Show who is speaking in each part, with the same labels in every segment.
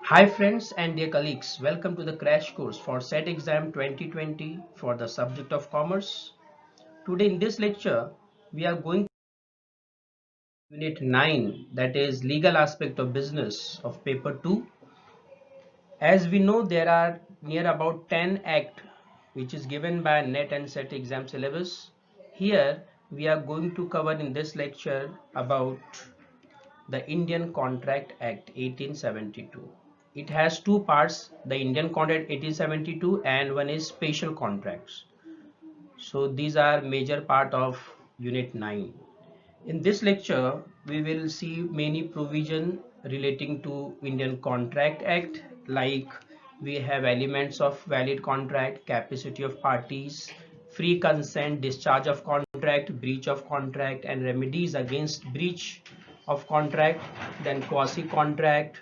Speaker 1: Hi friends and dear colleagues, welcome to the crash course for SET exam 2020 for the subject of commerce. Today in this lecture, we are going to unit 9, that is legal aspect of business of paper 2. As we know, there are near about 10 act which is given by NET and SET exam syllabus. Here we are going to cover in this lecture about the Indian Contract Act 1872. It has two parts, the Indian Contract 1872 and one is special contracts. So these are major part of unit 9. In this lecture, we will see many provision relating to Indian Contract Act, like we have elements of valid contract, capacity of parties, free consent, discharge of contract, breach of contract, and remedies against breach of contract, then quasi-contract.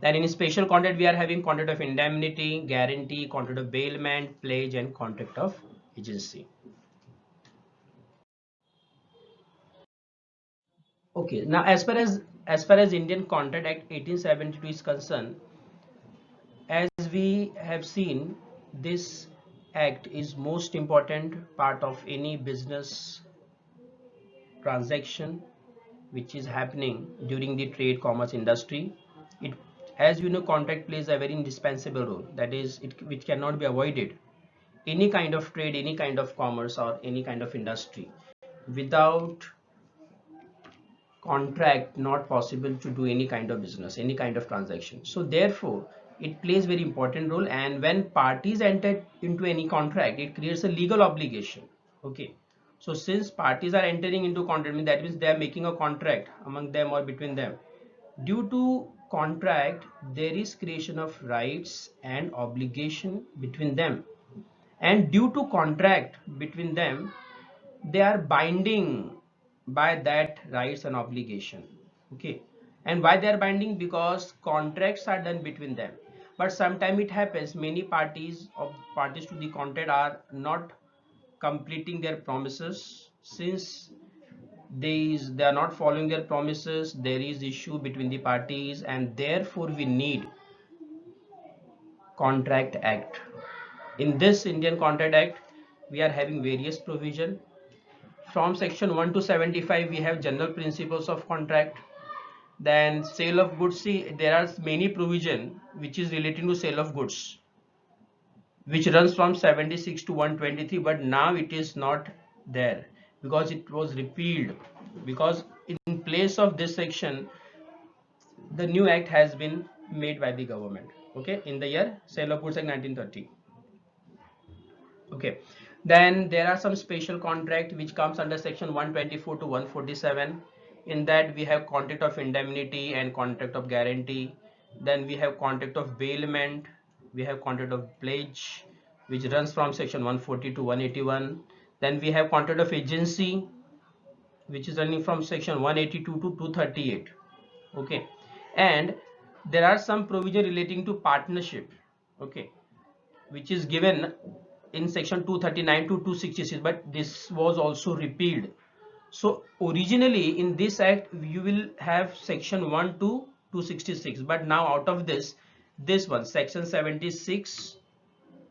Speaker 1: Then in special contract, we are having contract of indemnity, guarantee, contract of bailment, pledge, and contract of agency. Okay, now as far as Indian Contract Act 1872 is concerned, as we have seen, this act is most important part of any business transaction which is happening during the trade commerce industry. It, as you know, contract plays a very indispensable role. That is, it which cannot be avoided. Any kind of trade, any kind of commerce, or any kind of industry, without contract not possible to do any kind of business, any kind of transaction. So therefore it plays very important role, and when parties enter into any contract, it creates a legal obligation. Okay, so since parties are entering into contract, that means they are making a contract among them or between them. Due to contract, there is creation of rights and obligation between them, and due to contract between them, they are binding by that rights and obligation. Okay, and why they are binding? Because contracts are done between them, but sometimes it happens many parties to the contract are not completing their promises. Since they are not following their promises, there is issue between the parties, and therefore we need Contract Act. In this Indian Contract Act, we are having various provision. From section 1 to 75, we have general principles of contract. Then sale of goods, see, there are many provision which is relating to sale of goods, which runs from 76 to 123, but now it is not there because it was repealed. Because in place of this section, the new act has been made by the government. Okay, in the year Sale of Goods Act 1930. Okay, then there are some special contract which comes under section 124 to 147. In that we have contract of indemnity and contract of guarantee. Then we have contract of bailment, we have contract of pledge, which runs from section 140 to 181. Then we have contract of agency, which is running from section 182 to 238. Okay, and there are some provision relating to partnership. Okay, which is given in section 239 to 266, but this was also repealed. So originally in this act you will have section 1 to 266, but now out of this one, section 76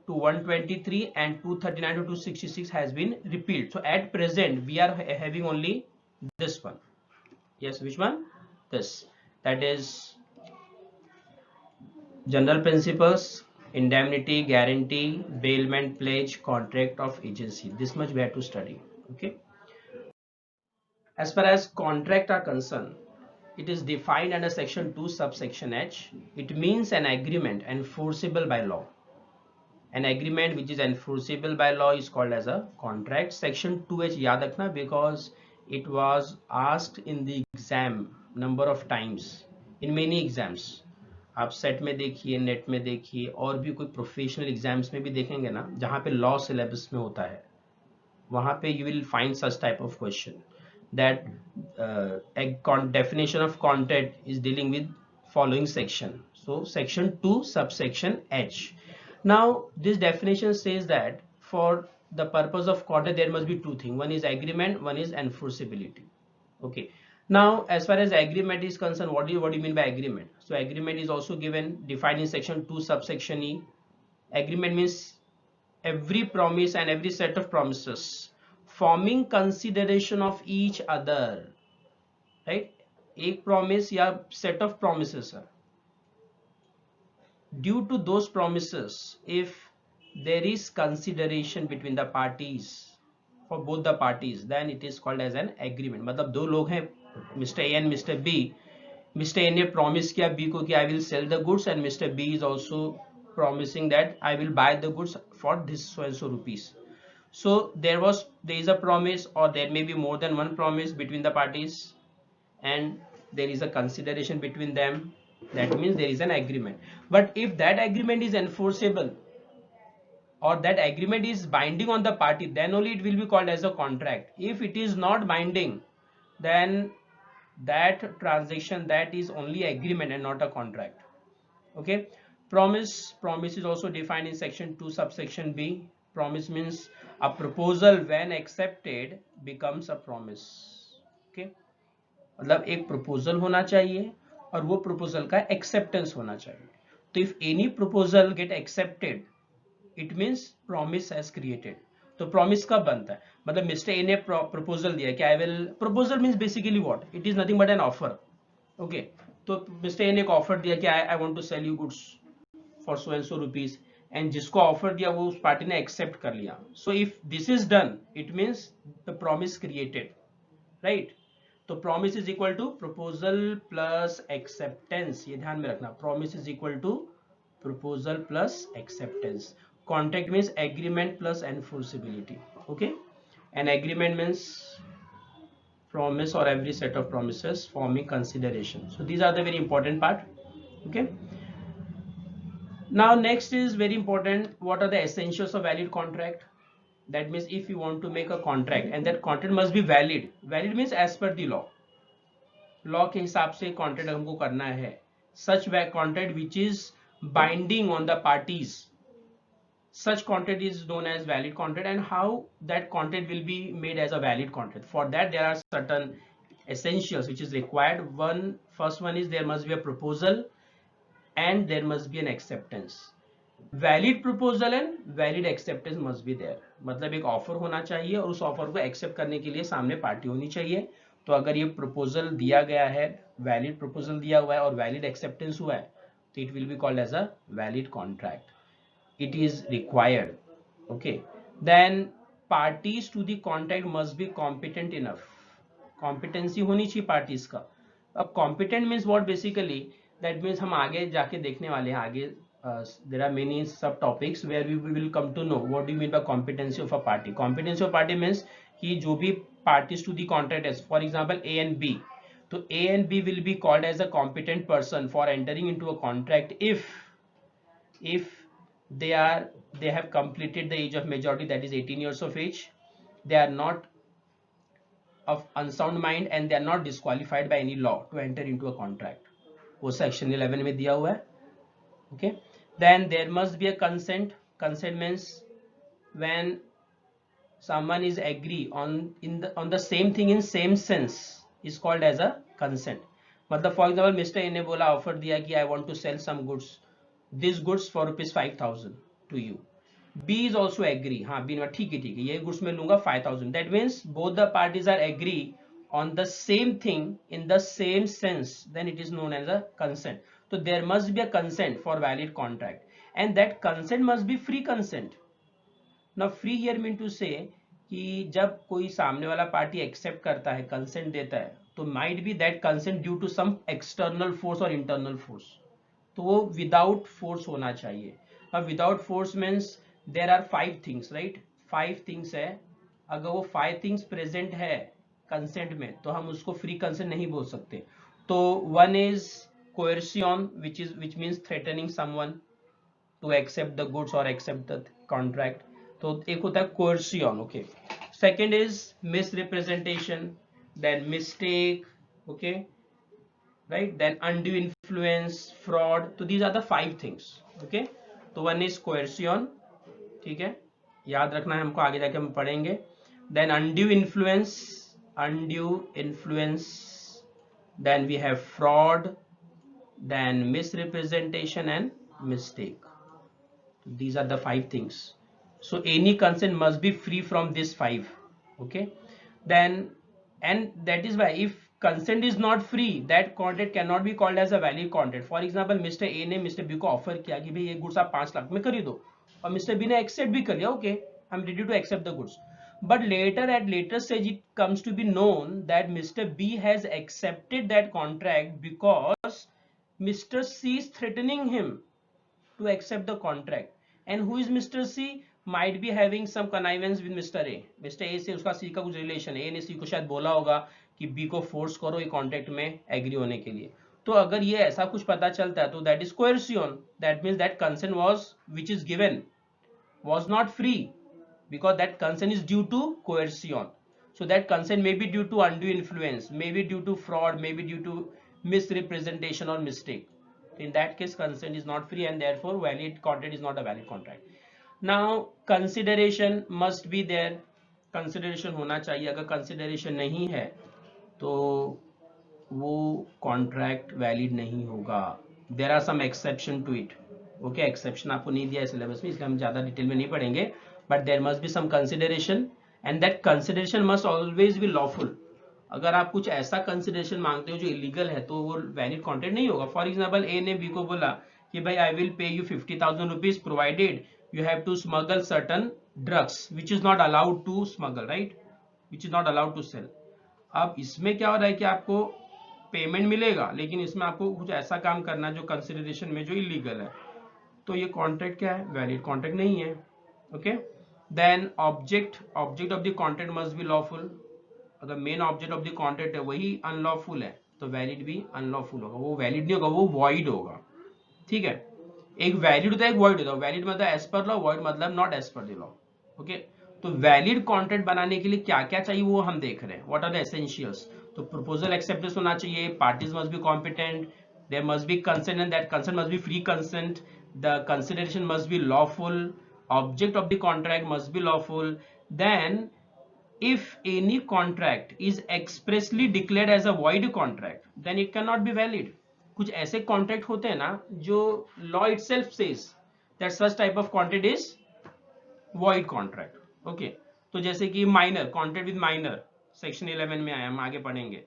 Speaker 1: to 123 and 239 to 266 has been repealed. So at present we are having only this one. Yes, which one? This, that is general principles, indemnity, guarantee, bailment, pledge, contract of agency. This much we have to study. Okay. As far as contract are concerned, it is defined under section 2 subsection H. It means an agreement enforceable by law. An agreement which is enforceable by law is called as a contract. Section 2H याद रखना, because it was asked in the exam number of times in many exams. आप set में देखिए, net में देखिए, और भी कोई प्रोफेशनल एग्जाम्स में भी देखेंगे ना, जहाँ पे लॉ सिलेबस में होता है, वहाँ पे you will find such type of question that definition of contract is dealing with following section. So section 2 subsection H. Now this definition says that for the purpose of contract there must be two things. One is agreement, one is enforceability. Okay, Now, as far as agreement is concerned, what do you mean by agreement? So agreement is also given, defined in section 2 subsection E. Agreement means every promise and every set of promises forming consideration of each other, right? एक promise या set of promises है. Due to those promises, if there is consideration between the parties, for both the parties, then it is called as an agreement. मतलब दो लोग हैं, Mr. A and Mr. B. Mr. A ने promise किया B को कि I will sell the goods, and Mr. B is also promising that I will buy the goods for this so and so rupees. So there is a promise, or there may be more than one promise between the parties, and there is a consideration between them. That means there is an agreement. But if that agreement is enforceable, or that agreement is binding on the party, then only it will be called as a contract. If it is not binding, then that transaction, that is only agreement and not a contract. Okay. Promise is also defined in section 2 subsection B. Promise means a proposal when accepted becomes a promise. Okay. मतलब एक proposal होना चाहिए और वो proposal का acceptance होना चाहिए. तो if any proposal get accepted, it means promise has created. तो promise कब बनता है? मतलब मिस्टर ए ने proposal दिया कि I will, proposal means basically what? It is nothing but an offer. Okay. तो मिस्टर ए ने एक ऑफर दिया कि I want to sell you goods for so and so rupees, and जिसको offer दिया वो उस पार्टी ने एक्सेप्ट कर लिया. So if this is done, it means the promise created, right? तो promise is equal to proposal plus acceptance. ये ध्यान में रखना, promise is equal to proposal plus acceptance. Contract means agreement plus enforceability. Okay. An agreement means promise or every set of promises forming consideration. So these are the very important part. Okay. Now next is very important, what are the essentials of valid contract? That means if you want to make a contract, and that contract must be valid. Valid means as per the law. Law के हिसाब से contract हमको करना है. सच contract which is binding on the parties, such contract is known as valid contract. And how that contract will be made as a valid contract? For that there are certain essentials which is required. First one is there must be a proposal and there must be an acceptance. Valid proposal and valid acceptance must be there. मतलब एक offer होना चाहिए और उस offer को accept करने के लिए सामने पार्टी होनी चाहिए. तो अगर ये प्रपोजल दिया गया है, वैलिड प्रपोजल दिया हुआ है और वैलिड एक्सेप्टेंस हुआ है, तो it will be called as a valid contract. It is required. Okay. Then parties to the contract must be competent enough. Competency होनी चाहिए पार्टीज का. अब competent means what? Basically that means हम आगे जाके देखने वाले हैं. आगे there are many subtopics where we will come to know what do you mean by competency of a party. Competency of party means कि जो भी parties to the contract is, for example A and B, तो A and B will be called as a competent person for entering into a contract if they have completed the age of majority, that is 18 years of age, they are not of unsound mind and they are not disqualified by any law to enter into a contract. वो section 11 में दिया हुआ है. Okay. Then there must be a consent. Consent means when someone is agree on the same thing in same sense is called as a consent. मतलब for example Mr. A ने बोला, offer दिया कि I want to sell some goods, these goods for ₹5,000 to you. B is also agree. हाँ, B ने ठीक है ये goods मैं लूंगा 5,000. That means both the parties are agree on the same thing in the same sense, then it is known as a consent. So there must be a consent for valid contract, and that consent must be free consent. Now free here mean to say कि जब कोई सामने वाला party accept करता है, consent देता है, तो might be that consent due to some external force और इंटरनल फोर्स. तो वो विदाउट फोर्स होना चाहिए. अब without force means there are 5 things, right? 5 things है. अगर वो 5 थिंग्स प्रेजेंट है कंसेंट में, तो हम उसको फ्री कंसेंट नहीं बोल सकते. तो one is coercion, which means threatening someone to accept the goods or accept the contract. तो एक होता है coercion. Okay. Second is misrepresentation, then mistake. Okay, right? Then undue influence, fraud. तो these are the 5 things. Okay. तो one is coercion. ठीक है, याद रखना है हमको, आगे जाके हम पढ़ेंगे. Then undue influence then we have fraud, then misrepresentation and mistake. These are the 5 things. So any consent must be free from these 5. Okay, then, and that is why if consent is not free, that contract cannot be called as a valid contract. For example, Mr. A ने Mr. B को offer किया कि भाई ये goods आप 5 लाख में खरीदो, और Mr. B ने एक्सेप्ट भी कर लिया, okay I am ready to accept the goods, but later at later stage it comes to be known that Mr. B has accepted that contract because Mr. C is threatening him to accept the contract. And who is Mr. C? Might be having some connivance with Mr. A. Mr. A से उसका C का कुछ relation है, A ने C को शायद बोला होगा कि B को फोर्स करो ये कॉन्ट्रैक्ट में एग्री होने के लिए. तो अगर ये ऐसा कुछ पता चलता है तो that is coercion. That means that consent was which is given was not free because that consent is due to coercion. So that consent may be due to undue influence, may be due to fraud, may be due to misrepresentation or mistake. In that case, consent is not free and therefore valid contract is not a valid contract. Now consideration must be there. Consideration होना चाहिए. अगर consideration नहीं है तो वो contract valid नहीं होगा. There are some exception to it. Okay, exception आपको नहीं दिया है सिलेबस में, इसलिए हम ज्यादा डिटेल में नहीं पढ़ेंगे, but there must be some consideration and that consideration must always be lawful. अगर आप कुछ ऐसा कंसिडरेशन मांगते हो जो इलीगल है तो वो वैलिड कॉन्ट्रैक्ट नहीं होगा. फॉर एग्जांपल ए ने बी को बोला कि भाई I will pay you 50,000 rupees provided you have to smuggle certain drugs which is not allowed to smuggle, right, which is not allowed to sell. अब इसमें क्या हो रहा है कि आपको पेमेंट मिलेगा लेकिन इसमें आपको कुछ ऐसा काम करना जो कंसिडरेशन में जो इलीगल है, तो ये कॉन्ट्रैक्ट क्या है, वैलिड कॉन्ट्रैक्ट नहीं है. Okay, then object of the contract must be lawful. अगर main object of the contract है वही अनलॉफुल है तो वैलिड भी अनलॉफुल होगा, वो वैलिड नहीं होगा, वो वॉइड होगा. ठीक है, एक वैलिड होता है एक वॉइड होता है. वैलिड मतलब एज पर लॉ, वॉइड मतलब not as per the law. Okay, तो वैलिड कॉन्ट्रैक्ट बनाने के लिए क्या क्या चाहिए वो हम देख रहे हैं. What are the essentials. तो प्रपोजल एक्सेप्टेंस होना चाहिए, parties must be competent, there must be consent and that consent must be free consent, the consideration must be lawful, object of the contract must be lawful. Then if any contract is expressly declared as a void contract then it cannot be valid. कुछ ऐसे contract होते हैं ना जो law itself says that such type of contract is void contract. okay, तो जैसे कि minor contract with minor section 11 में आया, हम आगे पढ़ेंगे.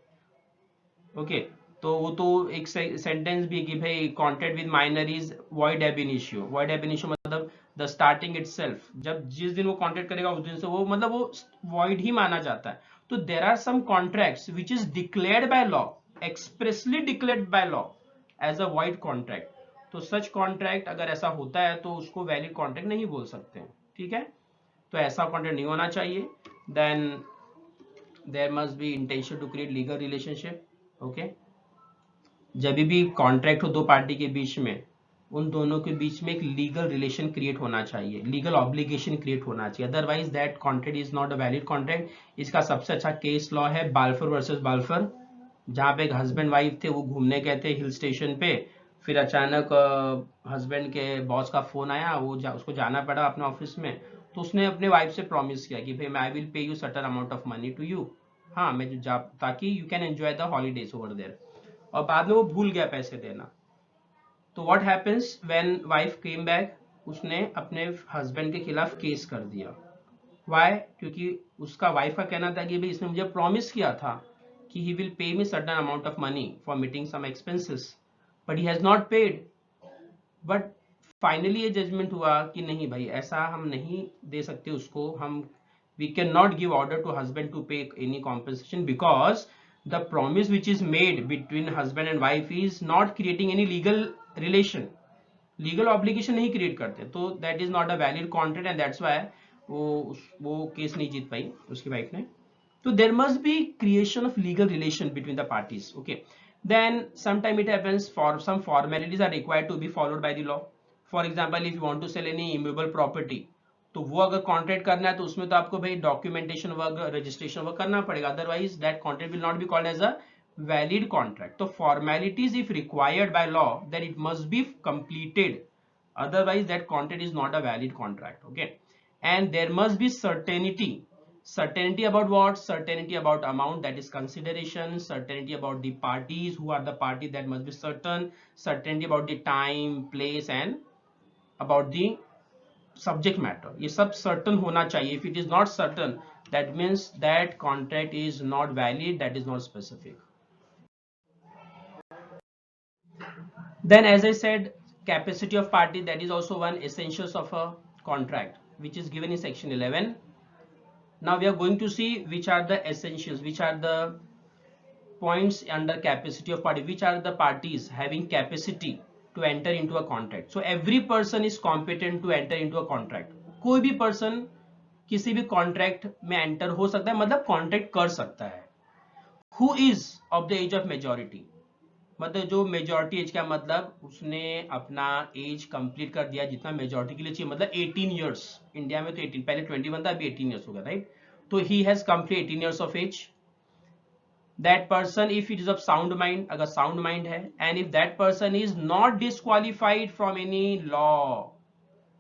Speaker 1: ओके, तो वो तो एक सेंटेंस भी कि भाई contract with minor is void ab initio. Void ab initio मतलब द स्टार्टिंग इटसेल्फ, जब जिस दिन वो कॉन्ट्रैक्ट करेगा उस दिन से वो मतलब वो वॉइड ही माना जाता है. तो there are some contracts which is declared by law, expressly declared by law as a void contract. तो सच कॉन्ट्रैक्ट अगर ऐसा होता है तो उसको वैलिड कॉन्ट्रैक्ट नहीं बोल सकते हैं. ठीक है, तो ऐसा कॉन्ट्रैक्ट नहीं होना चाहिए. Then there must be intention to create legal relationship. Okay, जब भी कॉन्ट्रैक्ट हो दो पार्टी के बीच में, उन दोनों के बीच में एक लीगल रिलेशन क्रिएट होना चाहिए, लीगल ऑब्लिगेशन क्रिएट होना चाहिए, otherwise that contract is not a valid contract. इसका सबसे अच्छा केस लॉ है बाल्फर वर्सेस बाल्फर, जहाँ पे एक हस्बैंड वाइफ थे, वो घूमने गए थे हिल स्टेशन पे, फिर अचानक हस्बैंड के बॉस का फोन आया, वो उसको जाना पड़ा अपने ऑफिस में, तो उसने अपने वाइफ से प्रॉमिस किया कि भाई I will pay you certain amount of money to you, हाँ मैं जा, ताकि you can enjoy the holidays over there. और बाद में वो भूल गया पैसे देना. तो what happens when wife came back, उसने अपने हस्बैंड के खिलाफ केस कर दिया. व्हाई? क्योंकि उसका वाइफ का कहना था कि भाई इसने मुझे प्रॉमिस किया था कि he will pay me certain amount of money for meeting some expenses, but he has not paid. But finally ये जजमेंट हुआ कि नहीं भाई ऐसा हम नहीं दे सकते उसको, हम we can not give order to husband to pay any compensation because the promise which is made between husband and wife is not creating any legal relation, legal obligation नहीं create करते, तो that is not a valid contract and that's why वो case नहीं जीत पाई उसकी wife ने. तो there must be creation of legal relation between the parties. okay, then sometime it happens for some formalities are required to be followed by the law. For example, if you want to sell any immovable property, तो वो अगर contract करना है तो उसमें तो आपको भाई डॉक्यूमेंटेशन वर्क, रजिस्ट्रेशन वर्क करना पड़ेगा, otherwise that contract will not be called as a valid contract. तो formalities if required by law that it must be completed, otherwise that contract is not a valid contract. okay, and there must be certainty Certainty about what? Certainty about amount, that is consideration. Certainty about the parties, who are the party, that must be certain. Certainty about the time, place, and about the subject matter. ये सब certain होना चाहिए. If it is not certain, that means that contract is not valid, that is not specific. Then, as I said, capacity of party, that is also one essentials of a contract, which is given in section 11. Now we are going to see which are the essentials, which are the points under capacity of party, which are the parties having capacity to enter into a contract. So every person is competent to enter into a contract. कोई भी person किसी भी contract में enter हो सकता है, मतलब contract कर सकता है. Who is of the age of majority? मतलब जो मेजॉरिटी एज का मतलब उसने अपना एज कंप्लीट कर दिया जितना मेजॉरिटी के लिए चाहिए, मतलब 18 इयर्स. इंडिया में तो 18, पहले 21 था, अभी 18 इयर्स हो गया, राइट? तो he has complete 18 years of age. That person if it is of sound mind, अगर साउंड माइंड है, and if that person is not disqualified from any law,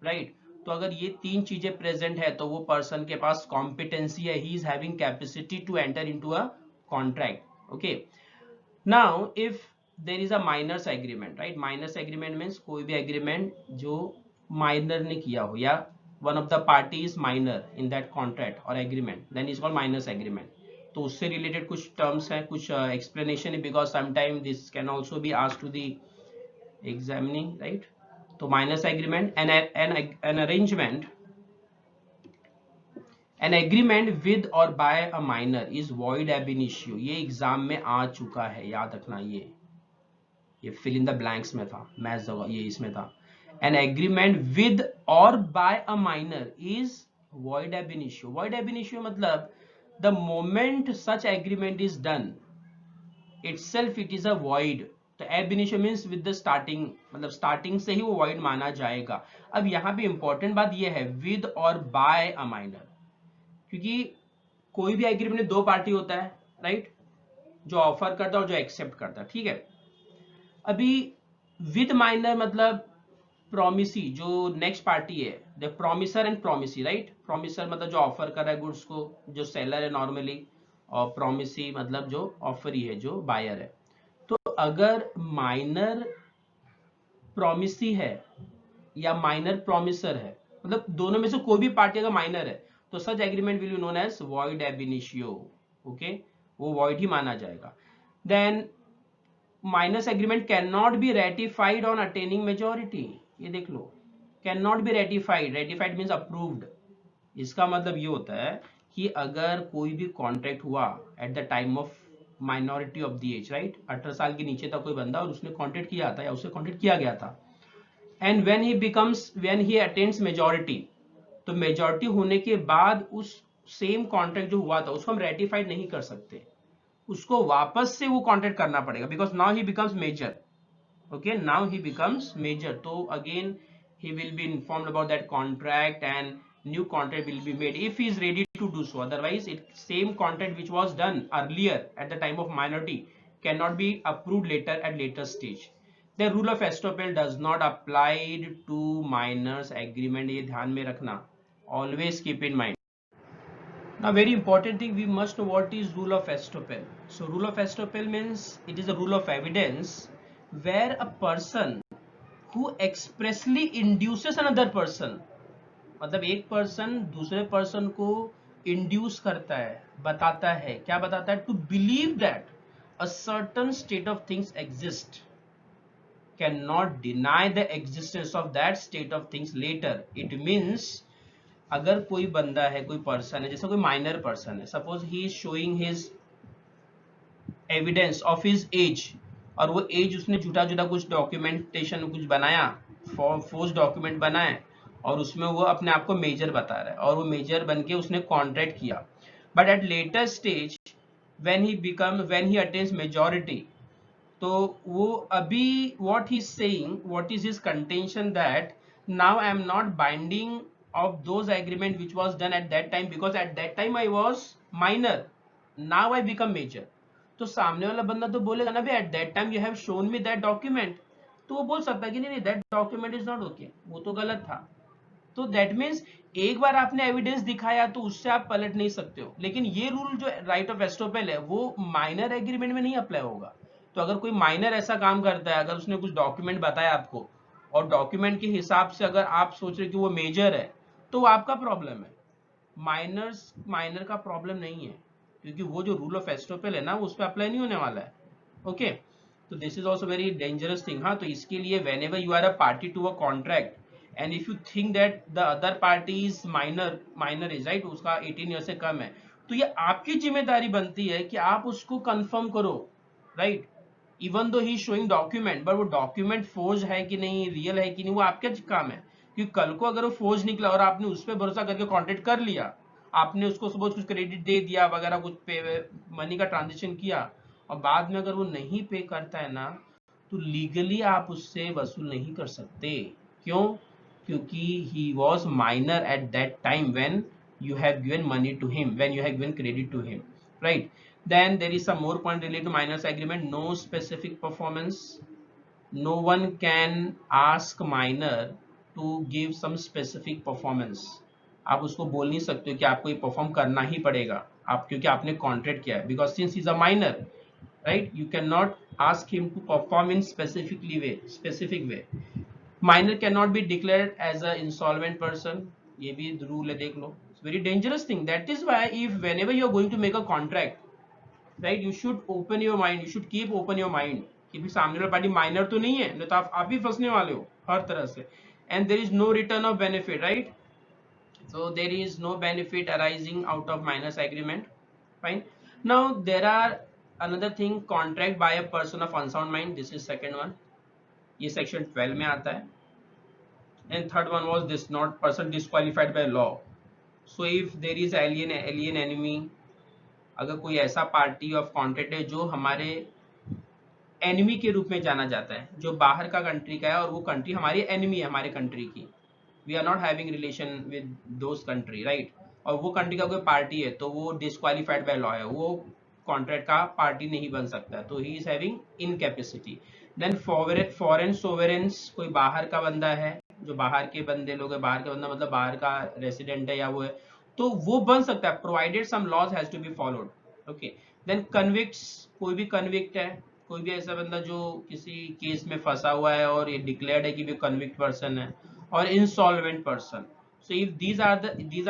Speaker 1: right? तो अगर ये तीन चीजें प्रेजेंट है तो वो पर्सन के पास कॉम्पिटेंसी है, he is having capacity to enter into a contract. Okay, now if there is a minors agreement, right? Minors agreement means कोई भी agreement जो minor ने किया हो, या one of the party is minor in that contract or agreement, then is called minors agreement. तो उससे related कुछ terms हैं, कुछ explanation है, because sometimes this can also be asked to the examining, right? तो minors agreement, an arrangement, an agreement with or by a minor is void ab initio. ये exam में आ चुका है, याद रखना. ये फिल इन द ब्लैंक्स में था, मैच जगह ये इसमें था. An agreement with or by a minor is void ab initio. Void ab initio मतलब the moment such agreement is done itself it is a void. तो ab initio means with the starting, मतलब starting से ही वो void माना जाएगा. अब यहाँ पे इंपॉर्टेंट बात ये है with or by a minor, क्योंकि कोई भी एग्रीमेंट दो पार्टी होता है, राइट? जो ऑफर करता है और जो एक्सेप्ट करता है, ठीक है? अभी विद माइनर मतलब प्रोमिसी, जो नेक्स्ट पार्टी है, the promisor and promisee, right? Promisor मतलब जो ऑफर कर रहा है गुड्स को, जो सेलर है नॉर्मली, और प्रोमिसी मतलब जो ऑफरी है, जो बायर है. तो अगर माइनर प्रोमिसी है या माइनर प्रोमिसर है, मतलब दोनों में से कोई भी पार्टी अगर माइनर है, तो such agreement will be known as void ab initio. Okay, वो वॉइड ही माना जाएगा. Then minor's agreement can not be ratified on attaining majority. ये देख लो, can not be ratified. Ratified means approved. इसका मतलब ये होता है कि अगर कोई भी कॉन्ट्रैक्ट हुआ at the time of minority of the age, right? 18 साल के नीचे था कोई बंदा और उसने कॉन्ट्रैक्ट किया था या उसे कॉन्ट्रैक्ट किया गया था, and when he attains majority, तो मेजोरिटी होने के बाद उस सेम कॉन्ट्रैक्ट जो हुआ था उसको हम रेटिफाइड नहीं कर सकते, उसको वापस से वो कॉन्ट्रैक्ट करना पड़ेगा, because now he becomes major. Okay, now he becomes major. तो again he will be informed about that contract and new contract will be made if he is ready to do so. Otherwise, same contract which was done earlier at the time of minority cannot be approved later at later stage. The rule of estoppel does not apply to minors agreement. ये ध्यान में रखना, always keep in mind. Now, very important thing, we must know what is rule of estoppel. So rule of estoppel means it is a rule of evidence where a person who expressly induces another person, मतलब एक person दूसरे person को induce करता है, बताता है, क्या बताता है? To believe that a certain state of things exist, can not deny the existence of that state of things later. It means अगर कोई बंदा है, कोई पर्सन है, जैसे कोई माइनर पर्सन है, suppose he is showing his evidence of his age, और वो एज उसने झूठा झूठा कुछ डॉक्यूमेंटेशन कुछ बनाया, फोर्स डॉक्यूमेंट बनाए, और उसमें वो अपने आप को मेजर बता रहा है, और वो मेजर बन के उसने कॉन्ट्रैक्ट किया. But at later stage when he attains majority, तो वो अभी what he is saying, what is his contention, that now I am not binding of those agreement which was done at that time, because at that time I was minor, now I become major. तो सामने वाला बंदा तो बोलेगा ना, भाई at that time you have shown me that document, तो वो बोल सकता है कि नहीं that document is not okay, वो तो गलत था. तो that means एक बार आपने एविडेंस दिखाया तो उससे आप पलट नहीं सकते हो। लेकिन ये रूल जो राइट ऑफ एस्टोपेल है वो माइनर एग्रीमेंट में नहीं अप्लाई होगा। तो अगर कोई माइनर ऐसा काम करता है, अगर उसने कुछ डॉक्यूमेंट बताया आपको और डॉक्यूमेंट के हिसाब से अगर आप सोच रहे कि वो मेजर है, तो वो आपका प्रॉब्लम है। माइनर का प्रॉब्लम नहीं है, क्योंकि वो जो रूल ऑफ एस्टोपेल है ना, उस पर अप्लाई नहीं होने वाला है। ओके, तो this is also very dangerous thing. हाँ, तो इसके लिए whenever you are a party to a contract and if you think that the other party is minor is right, उसका 18 ईयर से कम है, तो ये आपकी जिम्मेदारी बनती है कि आप उसको कंफर्म करो, right. Even though he showing document, but वो डॉक्यूमेंट फोर्ज है कि नहीं, रियल है कि नहीं, वो आपका काम है। क्योंकि कल को अगर वो फोर्ज निकला और आपने उस पर भरोसा करके कॉन्ट्रैक्ट कर लिया, आपने उसको सपोज कुछ क्रेडिट दे दिया वगैरह, कुछ पे मनी का ट्रांजेक्शन किया, और बाद में अगर वो नहीं पे करता है ना, तो लीगली आप उससे वसूल नहीं कर सकते। क्यों? क्योंकि he was minor at that time when you have given money to him, when you have given credit to him, right? Then there is some more point related to minors agreement. No specific performance. No one can ask minor to give some specific performance. आप उसको बोल नहीं सकते हो कि आपको ये perform करना ही पड़ेगा, आप क्योंकि आपने कॉन्ट्रैक्ट किया है, because since is a minor, right, you cannot ask him to perform in specific way. Minor cannot be declared as a insolvent person. ये भी रूल है, देख लो। It's very dangerous thing. That is why if whenever you are going to make a contract, right, you should open your mind, you should keep open your mind कि भी सामने वाला party minor तो नहीं है, नहीं तो आप ही फंसने वाले हो हर तरह से। And there is no return of benefit, right? So there is no benefit arising out of minors agreement. Fine. Now there are another thing, contract by a person of unsound mind. This is second one. ये section 12 में आता है. And third one was this, not person disqualified by law. So if there is alien enemy, अगर कोई ऐसा party of contract है जो हमारे एनिमी के रूप में जाना जाता है, जो बाहर का कंट्री का है और वो कंट्री हमारी एनिमी है हमारे कंट्री की, we are not having relation with those country, right, और वो कंट्री का कोई पार्टी है तो वो डिस्क्वालीफाइड बाय लॉ है, वो कॉन्ट्रैक्ट का पार्टी नहीं बन सकता, तो he is having incapacity. Then foreign sovereigns, कोई बाहर का बंदा है, जो बाहर के बंदे लोग है, बाहर का बंदा मतलब बाहर का रेसिडेंट है या वो है, तो वो बन सकता है provided some laws has to be followed. Okay, then convicts, कोई भी कन्विक्ट है, कोई भी ऐसा बंदा जो किसी केस में फंसा हुआ है और ये डिक्लेयर्ड है कि भी कन्विक्ट पर्सन है, or insolvent person. So if these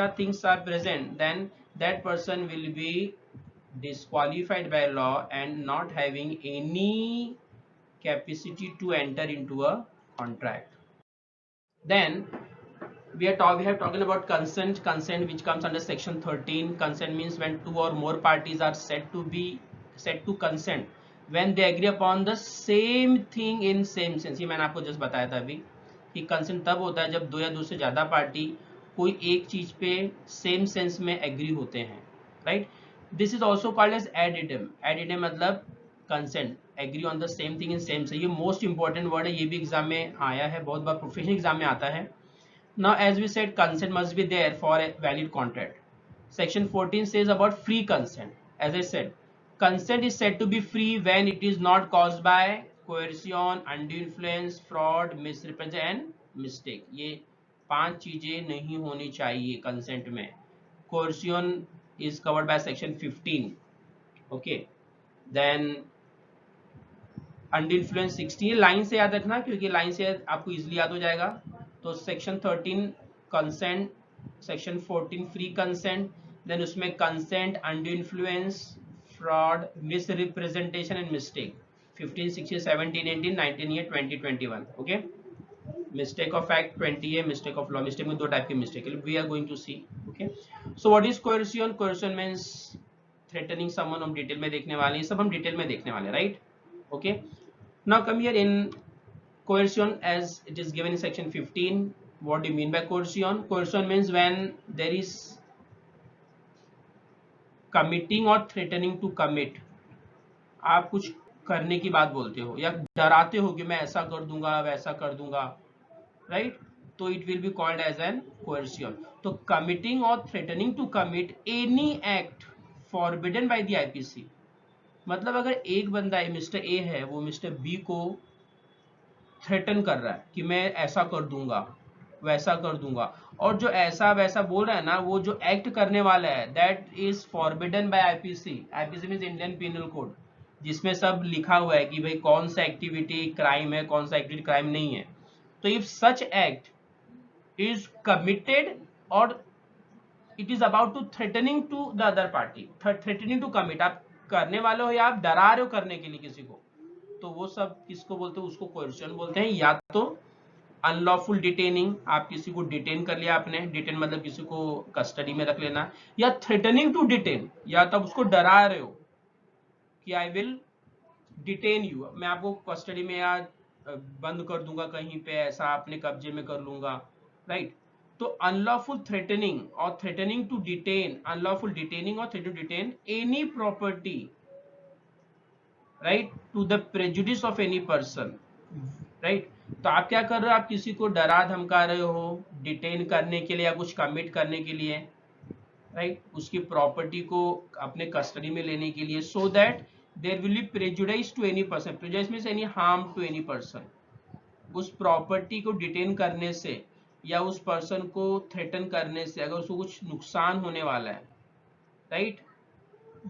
Speaker 1: are things are present, then that person will be disqualified by law and not having any capacity to enter into a contract. Then we have talking about consent which comes under section 13. Consent means when two or more parties are said to consent when they agree upon the same thing in same sense. ये मैंने आपको just बताया था अभी कि consent तब होता है जब दो या दो से ज्यादा पार्टी कोई एक चीज पे सेम सेंस में एग्री होते हैं, right. This is also called as ad idem. Ad idem मतलब consent, agree on the same thing in same से। ये मोस्ट इंपॉर्टेंट वर्ड है, ये भी एग्जाम में आया है, बहुत बार प्रोफेशनल एग्जाम में आता है। Now, as we said, consent must be there for a valid contract. Section 14 says about free consent. As I said, consent is said to be free when it is not caused by coercion, undue influence, fraud, misrepresentation and mistake. ये 5 चीजें नहीं होनी चाहिए consent में. Coercion is covered by section 15. Okay. Then undue influence 16, line से याद रखना क्योंकि लाइन से आपको इजिली याद हो जाएगा। तो section 13 consent, section 14 free consent, then उसमें consent, undue influence, fraud, misrepresentation and mistake. 15, 16, 17, 18, 19 ये 20, 21। ओके, मिस्टेक ऑफ फैक्ट 20 है, मिस्टेक ऑफ लॉ। मिस्टेक में दो टाइप की mistake we are going to see. Okay, so what is coercion? Coercion means threatening someone. हम detail में देखने वाले हैं, सब हम डिटेल में देखने वाले हैं, right. Okay, now come here in coercion as it is given in section 15. What do you mean by coercion? Coercion means when there is committing or threatening to commit. आप कुछ करने की बात बोलते हो या डराते हो कि मैं ऐसा कर दूंगा वैसा कर दूंगा, राइट, तो it will be called as an coercion. तो committing or threatening to commit any act forbidden by the IPC. मतलब अगर एक बंदा है, मिस्टर ए है, वो मिस्टर बी को थ्रेटन कर रहा है कि मैं ऐसा कर दूंगा वैसा कर दूंगा, और जो ऐसा वैसा बोल रहा है ना, वो जो एक्ट करने वाला है that is forbidden bye IPC. IPC means Indian penal code, जिसमें सब लिखा हुआ है कि भाई कौन सा एक्टिविटी क्राइम है, कौन सा एक्टिविटी क्राइम नहीं है। तो if such act is committed or it is about to threatening to the other party, threatening to commit, आप करने वाले हो या आप डरा रहे हो करने के लिए किसी को, तो वो सब किसको बोलते हैं, उसको कोercion बोलते हैं। या तो अनलॉफुल डिटेनिंग, आप किसी को डिटेन कर लिया आपने, डिटेन मतलब किसी को कस्टडी में रख लेना, या थ्रेटनिंग टू डिटेन, या तब उसको डरा रहे हो कि आई विल डिटेन यू, मैं आपको कस्टडी में या बंद कर दूंगा कहीं पे, ऐसा अपने कब्जे में कर लूंगा, राइट। तो unlawful threatening or threatening to detain, unlawful detaining or threatening to detain any property, right, to the prejudice of any person, right. तो आप क्या कर रहे हो, आप किसी को डरा धमका रहे हो डिटेन करने के लिए या कुछ कमिट करने के लिए, राइट, उसकी प्रॉपर्टी को अपने कस्टडी में लेने के लिए, so that there will be prejudice to any person, prejudice means any harm to any person, उस प्रॉपर्टी को डिटेन करने से या उस पर्सन को थ्रेटन करने से अगर उसको कुछ नुकसान होने वाला है, right,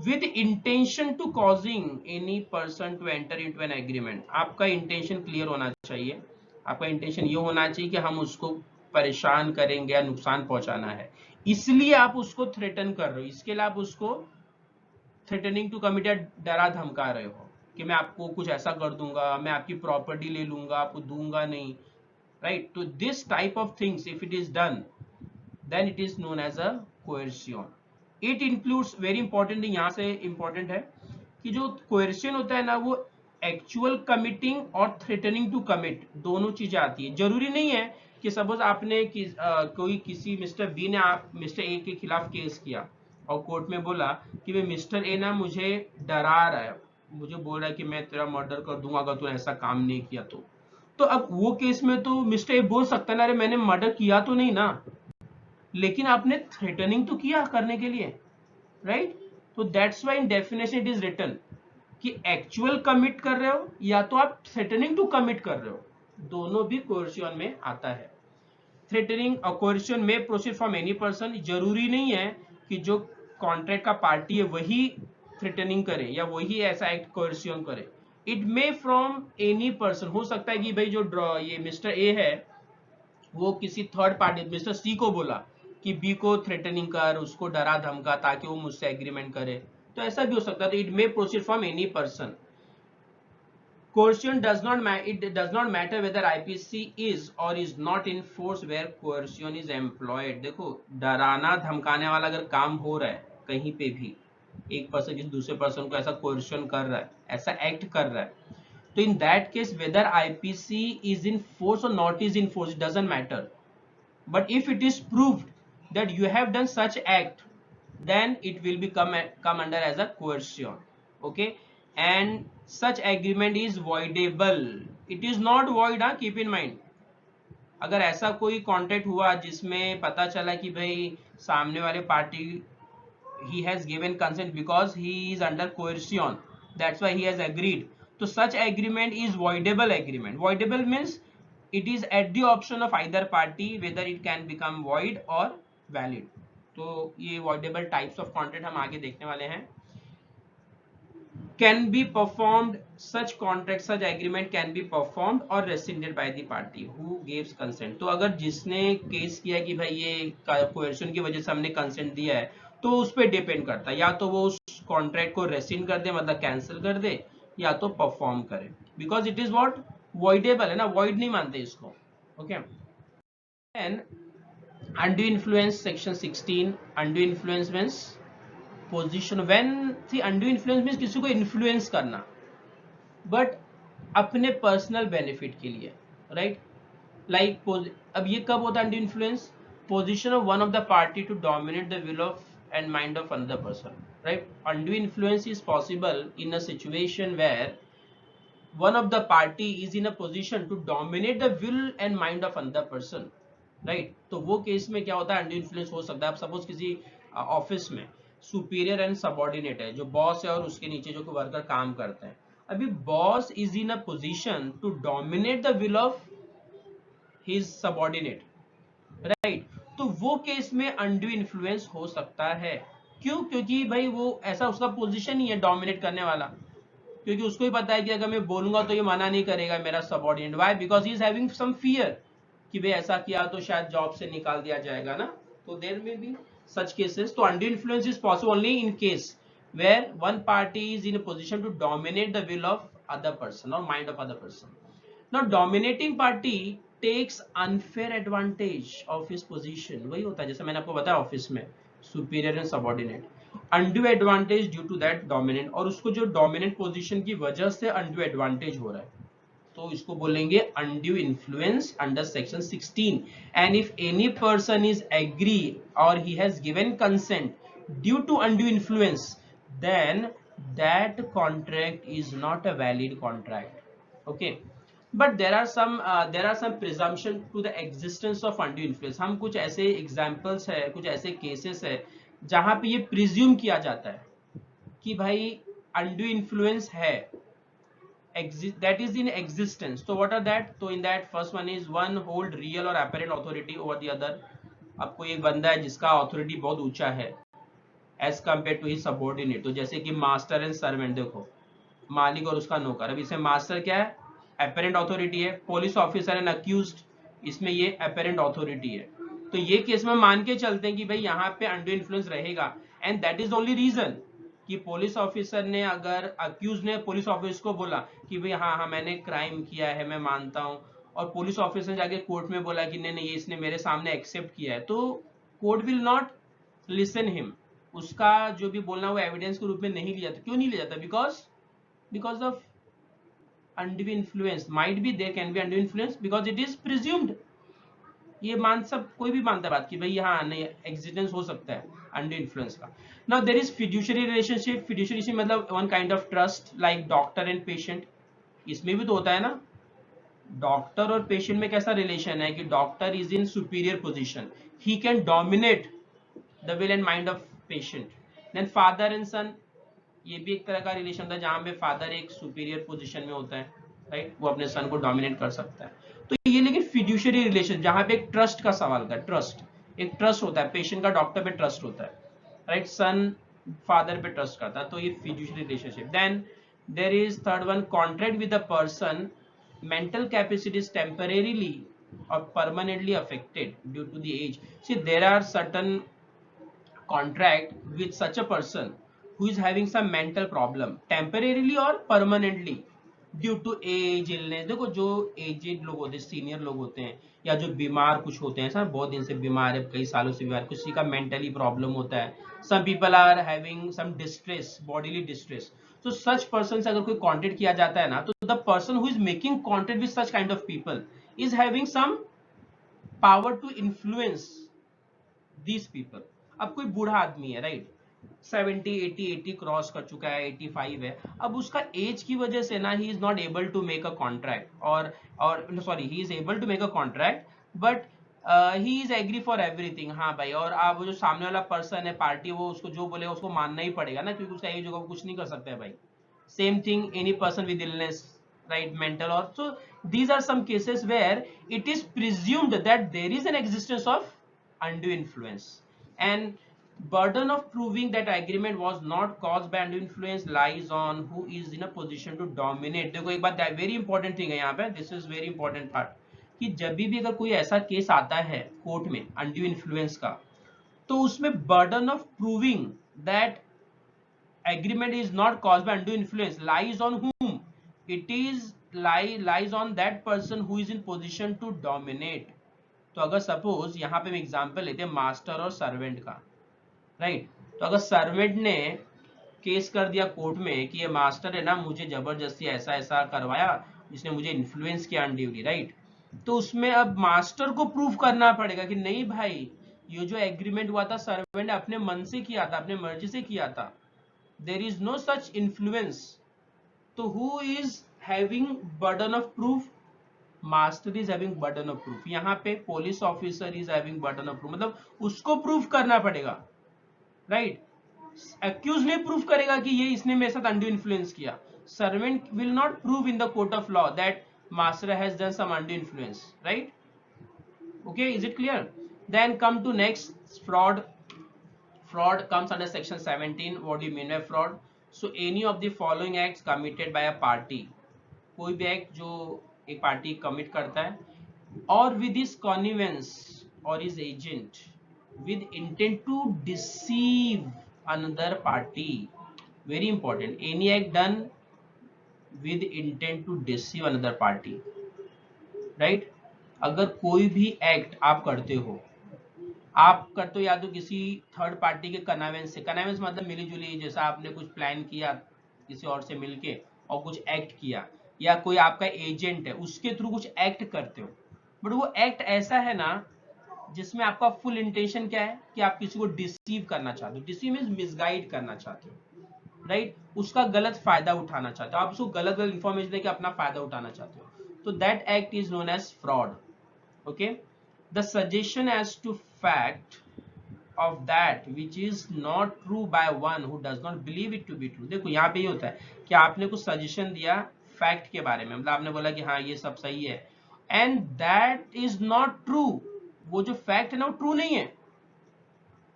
Speaker 1: with intention to causing any person to enter into an agreement. आपका इंटेंशन क्लियर होना चाहिए, आपका इंटेंशन ये होना चाहिए कि हम उसको परेशान करेंगे या नुकसान पहुंचाना है, इसलिए आप उसको थ्रेटन कर रहे हो, इसके लिए आप उसको थ्रेटनिंग टू कमिट या डरा धमका रहे हो कि मैं आपको कुछ ऐसा कर दूंगा, मैं आपकी प्रॉपर्टी ले लूंगा, आपको दूंगा नहीं, राइट। तो this type of things if it is done then it is known as a coercion. It includes, very important यहाँ से important है कि जो coercion होता है ना, वो actual committing or threatening to commit दोनों चीजें आती है। जरूरी नहीं है कि सपोज आपने कोई किसी मिस्टर बी ने मिस्टर ए के खिलाफ केस किया और कोर्ट में बोला कि भाई मिस्टर ए ना मुझे डरा रहा है, मुझे बोल रहा है कि मैं तेरा मर्डर कर दूंगा अगर तूने ऐसा काम नहीं किया तो अब वो केस में तो मिस्टर ए बोल सकता है ना, अरे मैंने मर्डर किया तो नहीं ना, लेकिन आपने थ्रेटनिंग तो किया करने के लिए, राइट। तो that's why in definition it is written कि एक्चुअल कमिट कर रहे हो या तो आप थ्रेटनिंग टू कमिट कर रहे हो, दोनों भी कोercion में आता है। थ्रेटनिंग और कोercion में प्रोसीड फ्रॉम एनी पर्सन, जरूरी नहीं है कि जो कॉन्ट्रैक्ट का पार्टी है वही थ्रेटनिंग करे या वही ऐसा एक्ट कोercion करे, it may from any person, हो सकता है कि भाई जो ये मिस्टर ए है वो किसी थर्ड पार्टी मिस्टर सी को बोला कि बी को थ्रेटनिंग कर, उसको डरा धमका ताकि वो मुझसे एग्रीमेंट करे, तो ऐसा भी हो सकता है। तो it may proceed from any person. Coercion does not matter whether IPC is or is not in force where coercion is employed। देखो डराना धमकाने वाला अगर काम हो रहा है कहीं पे भी, एक पर्सन किसी दूसरे पर्सन को ऐसा coercion कर रहा है, ऐसा एक्ट कर रहा है, तो in that case whether IPC is in force or not is in force, it doesn't matter, but if it is proved that you have done such act, then it will come under as a coercion, okay, and such agreement is voidable, it is not void, keep in mind। अगर ऐसा कोई contract हुआ जिसमें पता चला कि भाई सामने वाले party he has given consent because he is under coercion, that's why he has agreed, so such agreement is voidable agreement। Voidable means it is at the option of either party whether it can become void or valid। तो ये voidable types of contract हम आगे देखने वाले हैं। can be performed, such contract such agreement can be performed or rescinded by the party who gives consent। तो अगर जिसने केस किया कि भाई ये coercion की वजह से हमने कंसेंट दिया है, तो उस पर डिपेंड करता है, या तो वो उस कॉन्ट्रैक्ट को रेसिंड कर दे मतलब कैंसिल कर दे, या तो परफॉर्म करे, because it is what voidable है ना, वॉइड नहीं मानते इसको, okay. And undue influence, section 16, undue influence means position, when थी अनड्यू इन्फ्लुएंस मींस किसी को इन्फ्लुएंस करना बट अपने पर्सनल बेनिफिट के लिए, राइट, लाइक अब ये कब होता है undue influence, position of one of the party to dominate the will of and mind of another person, right। Undue influence is possible in a situation where one of the party is in a position to dominate the will and mind of another person, right। तो वो case में क्या होता है, undue influence हो सकता है। आप सपोज किसी ऑफिस में सुपीरियर एंड सबऑर्डिनेट है, जो बॉस है और उसके नीचे जो वर्कर काम करते हैं, अभी boss is in a position to dominate the will of his subordinate, right. तो तो वो केस में अनड्यू इन्फ्लुएंस हो सकता है। क्यों? क्योंकि भाई वो ऐसा उसका पोजीशन ही है डोमिनेट करने वाला, क्योंकि उसको ही पता है कि अगर मैं बोलूंगा तो ये मना नहीं करेगा मेरा subordinate. Why? Because he is having some fear कि भाई ऐसा किया तो शायद जॉब से निकाल दिया जाएगा ना। तो देयर में बी such cases. तो undue influence is possible only in case where one party is in a position to dominate the will of other person or mind of other person. Now dominating party takes unfair advantage of his position. वही होता है जैसे मैंने आपको बताया office में superior and subordinate, undue advantage due to that dominant, और उसको जो डोमिनेंट पोजीशन की वजह से अनड्यू एडवांटेज हो रहा है, तो इसको बोलेंगे undue influence under section 16। And if any person is agree or he has given consent due to undue influence, then that contract is not a valid contract. Okay, but there are some presumption to the existence of undue influence. हम कुछ ऐसे examples है, कुछ ऐसे cases है जहां पे ये प्रिज्यूम किया जाता है कि भाई अनड्यू इन्फ्लुएंस है, that is in existence. So what are that? So in that first one is one hold real or apparent authority over the other. आपको एक बंदा है जिसका अथॉरिटी बहुत ऊंचा है as compare to his subordinate. तो जैसे कि मास्टर एंड सर्वेंट, देखो मालिक और उसका नौकर। अब इसमें मास्टर क्या है? अपेरेंट अथॉरिटी है। पुलिस ऑफिसर एंड अक्यूज्ड, इसमें ये अपेरेंट अथॉरिटी है। तो ये केस में मान के चलते हैं कि भाई यहाँ पे अनड्यू इन्फ्लुएंस रहेगा, and that is only reason कि पुलिस ऑफिसर ने, अगर अक्यूज ने पुलिस ऑफिसर को बोला कि भाई हाँ हाँ मैंने क्राइम किया है, मैं मानता हूँ, और पुलिस ऑफिसर ने जाके कोर्ट में बोला कि नहीं नहीं ये इसने मेरे सामने एक्सेप्ट किया है, तो court will not listen him. उसका जो भी बोलना वो एविडेंस के रूप में नहीं लिया जाता। क्यों नहीं लिया जाता? Because of undue influence. Might be there can be undue influence because it is presumed. ये मान सब कोई भी मानता है बात कि भाई हाँ नहीं एक्सिडेंस हो सकता है undue influence का। Now there is fiduciary relationship. Fiduciary मतलब one kind of trust like doctor and patient. इसमें भी तो होता है ना, डॉक्टर और पेशेंट में कैसा रिलेशन है कि doctor is in superior position, he can dominate the will and mind of patient. Then father and son, ये भी एक तरह का रिलेशन था जहां पे फादर एक सुपीरियर पोजीशन में होता है, राइट, वो अपने सन को डोमिनेट कर सकता है। तो ये लेकिन फिड्यूशियरी रिलेशन जहां पे एक ट्रस्ट का सवाल का, ट्रस्ट एक ट्रस्ट होता है, पेशेंट का डॉक्टर पे ट्रस्ट होता है, राइट, सन फादर पे ट्रस्ट करता है, तो ये fiduciary relationship. Then there is third one, contract with the person mental capacity is temporarily or permanently affected due to the age. See, there are certain contract with such a person who is having some mental problem temporarily or permanently due to age, illness. देखो जो aged लोग होते हैं, senior लोग होते हैं, या जो बीमार कुछ होते हैं, सर बहुत दिन से बीमार है, कई सालों से बीमार, किसी का मेंटली प्रॉब्लम होता है, some people are having some distress, bodily distress. तो सच पर्सन से अगर कोई कॉन्टेक्ट किया जाता है ना, तो the person who is making contact with such kind of people is having some power to influence these people. अब कोई बूढ़ा आदमी है, राइट, 70 80 क्रॉस कर चुका है, 85 है, अब उसका एज की वजह से ना he is not able to make a contract, or sorry he is able to make a contract, but he is agree for everything. हाँ भाई, और आप वो जो सामने वाला पर्सन है पार्टी, वो उसको जो बोलेगा उसको मानना ही पड़ेगा ना, क्योंकि उसका एज होगा, कुछ नहीं कर सकता है भाई। Same thing any person with illness, right, mental, or so these are some cases where it is presumed that there is an existence of undue influence, and burden of proving that agreement was not caused by undue influence lies on who is in a position to dominate। देखो एक बात very important thing है यहाँ पे, this is very important part, कि जब भी अगर कोई ऐसा केस आता है कोर्ट में undue influence का, तो उसमें burden of proving that agreement is not caused by undue influence lies on whom? It is lies on that person who is in position to dominate। तो अगर सपोज यहाँ पे हम एग्जांपल लेते हैं मास्टर और सर्वेंट का, राइट, तो अगर सर्वेंट ने केस कर दिया कोर्ट में कि ये मास्टर है ना, मुझे जबरदस्ती ऐसा ऐसा करवाया, जिसने मुझे इन्फ्लुएंस किया अनड्यूली, राइट, तो उसमें अब मास्टर को प्रूव करना पड़ेगा कि नहीं भाई, ये जो एग्रीमेंट हुआ था सर्वेंट ने अपने मन से किया था, अपने मर्जी से किया था, there is no such influence। तो who is having burden of proof? Master is having burden of proof। यहाँ पे police officer is having burden of proof, मतलब उसको प्रूफ करना पड़ेगा, राइट, accused नहीं प्रूफ करेगा कि ये इसने मेरे साथ undue influence किया। servant will not prove in the court of law that master has done some undue influence, right? Okay, is it clear? Then come to next, fraud. Fraud comes under section 17. What do you mean by fraud? So any of the following acts committed by a party, कोई भी act जो एक party commit करता है, और with his connivance or his agent, with intent to deceive another party. Very important. Any act done with intent to deceive another party, right? अगर कोई भी एक्ट आप करते हो, आप करते हो या तो किसी थर्ड पार्टी के कन्वेंस से, कन्वेंस मतलब मिली जुली, जैसा आपने कुछ प्लान किया किसी और से मिलके और कुछ एक्ट किया, या कोई आपका एजेंट है उसके थ्रू कुछ एक्ट करते हो, बट वो एक्ट ऐसा है ना जिसमें आपका फुल इंटेंशन क्या है कि आप किसी को डिसीव करना चाहते हो, डिसीव मींस मिसगाइड करना चाहते हो, राइट? उसका गलत फायदा उठाना चाहते हो, आप उसको गलत गलत इंफॉर्मेशन देके अपना फायदा उठाना चाहते हो, तो that act is known as fraud. Okay, the suggestion as to fact of that which is not true by one who does not believe it to be true. देखो यहाँ पे ये होता है कि आपने कुछ सजेशन दिया फैक्ट के बारे में, मतलब आपने बोला कि हाँ ये सब सही है, and that is not true, वो जो फैक्ट है ना वो ट्रू नहीं है,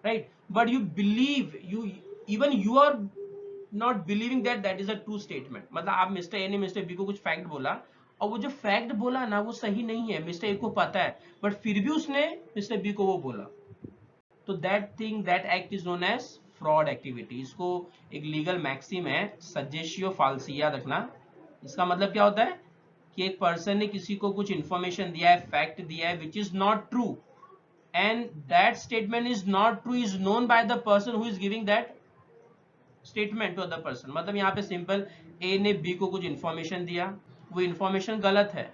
Speaker 1: right? But you believe, you even you are not believing that that is a true statement. मतलब आप मिस्टर ए ने मिस्टर बी को कुछ फैक्ट बोला, और वो जो फैक्ट बोला ना वो सही नहीं है, मिस्टर ए को पता है, बट फिर भी उसने मिस्टर बी को वो बोला, तो that thing, that act is known as fraud activity. इसको एक लीगल मैक्सिम है, सजेशियो फाल्सी, याद रखना. इसका मतलब क्या होता है कि एक पर्सन ने किसी को कुछ इंफॉर्मेशन दिया है, फैक्ट दिया है which is not true, and that statement is not true is known by the person who is giving that statement to other person. मतलब यहाँ पे सिंपल, ए ने बी को कुछ इंफॉर्मेशन दिया, वो इंफॉर्मेशन गलत है,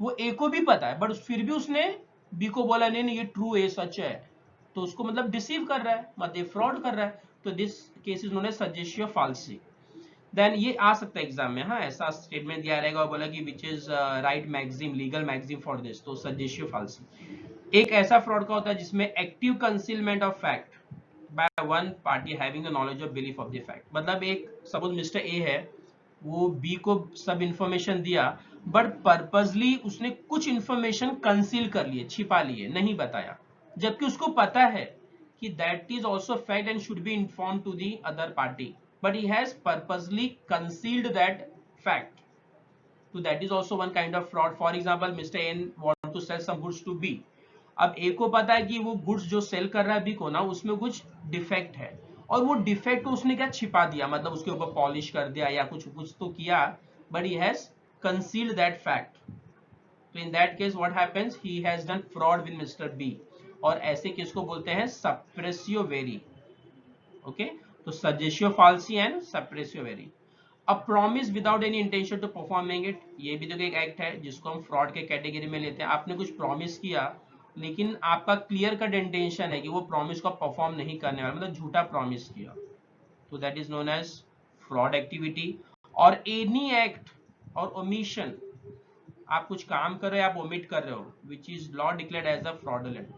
Speaker 1: वो ए को भी पता है, बट फिर भी उसने बी को बोला नहीं नहीं ये ट्रू है, सच है, तो उसको मतलब डिसीव कर रहा है, मतलब फ्रॉड कर रहा है, तो this case is known as सजेशियो फाल्सी. देन ये आ सकता है एग्जाम में, हाँ ऐसा स्टेटमेंट दिया रहेगा और बोला कि which is right maxim, legal maxim for this, तो सजेशियो फाल्सी. एक ऐसा फ्रॉड का होता है जिसमें active concealment of fact by one party having the knowledge of belief of the fact. मतलब एक सपोज मिस्टर ए है, वो बी को सब इंफॉर्मेशन दिया, बट पर्पसली उसने कुछ इंफॉर्मेशन कंसील कर लिए, छिपा लिए, नहीं बताया, जबकि उसको पता है कि that is also fact and should be inform to the other party, but he has purposely concealed that fact. So that is also one kind of fraud. For example, Mr. N want to sell some goods to B. अब ए को पता है कि वो goods जो cell कर रहा है बी को ना, उसमें कुछ डिफेक्ट है, और वो डिफेक्ट को उसने क्या छिपा दिया, मतलब उसके ऊपर पॉलिश कर दिया या कुछ कुछ तो किया, but he has concealed that fact. तो in that case what happens, he has done fraud with mister B, और ऐसे केस को बोलते हैं सप्रेसियो वेरी. ओके, तो सजेशियो falsi and suppressio veri. A promise without any intention to performing it, ये भी तो एक एक्ट है जिसको हम फ्रॉड के कैटेगरी में लेते हैं. आपने कुछ प्रॉमिस किया लेकिन आपका क्लियर कट इंटेंशन है कि वो प्रॉमिस को परफॉर्म नहीं करने वाला, मतलब झूठा प्रॉमिस किया, तो that is known as fraud activity. और एनी एक्ट और ओमिशन, आप कुछ काम कर रहे हो, आप ओमिट कर रहे हो, which is law declared as a fraudulent,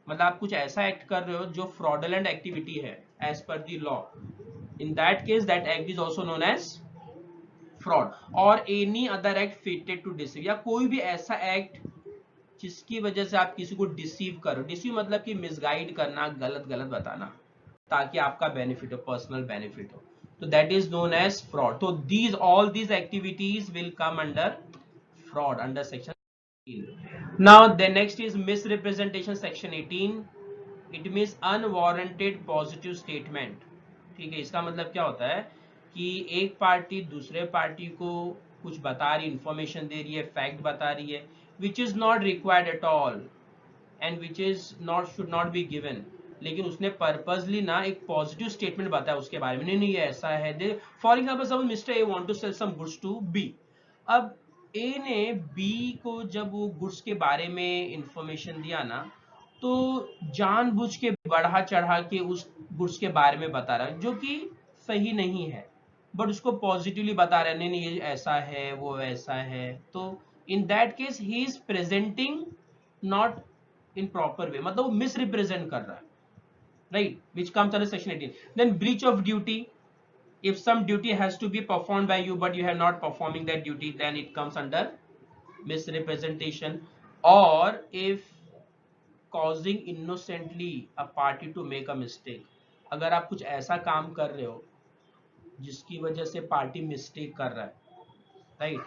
Speaker 1: मतलब आप कुछ ऐसा एक्ट कर रहे हो जो फ्रॉडुलेंट एक्टिविटी है as per the law, in that case that act is also known as fraud. Or any other act fitted to deceive, या कोई भी ऐसा एक्ट जिसकी वजह से आप किसी को डिसीव करो, डिसीव मतलब कि मिसगाइड करना, गलत गलत बताना ताकि आपका बेनिफिट हो, पर्सनल बेनिफिट हो, तो that is known as fraud. तो these all these activities will come under fraud under section 18. Now the next is misrepresentation, section 18. It means unwarranted positive statement. ठीक है, इसका मतलब क्या होता है कि एक पार्टी दूसरे पार्टी को कुछ बता रही, इंफॉर्मेशन दे रही है, फैक्ट बता रही है, which is not required at all and which is not should not be given, लेकिन उसने पर्पसली ना एक पॉजिटिव स्टेटमेंट बताया उसके बारे में, नहीं नहीं ये ऐसा है दे. For example suppose mister A want to sell some goods to B. अब ए ने बी को जब वो गुड्स के बारे में इंफॉर्मेशन दिया ना, तो जानबूझ के बढ़ा चढ़ा के उस गुड्स के बारे में बता रहा है जो कि सही नहीं है, बट उसको पॉजिटिवली बता रहा है, नहीं नहीं ये ऐसा है वो ऐसा है, तो in that case he is presenting not in proper way, मतलब वो misrepresent कर रहा है, right, which comes under section 18. Then breach of duty, if some duty has to be performed by you but you have not performing that duty, then it comes under misrepresentation. Or if causing innocently a party to make a mistake. अगर आप कुछ ऐसा काम कर रहे हो जिसकी वजह से पार्टी मिस्टेक कर रहा है, राइट,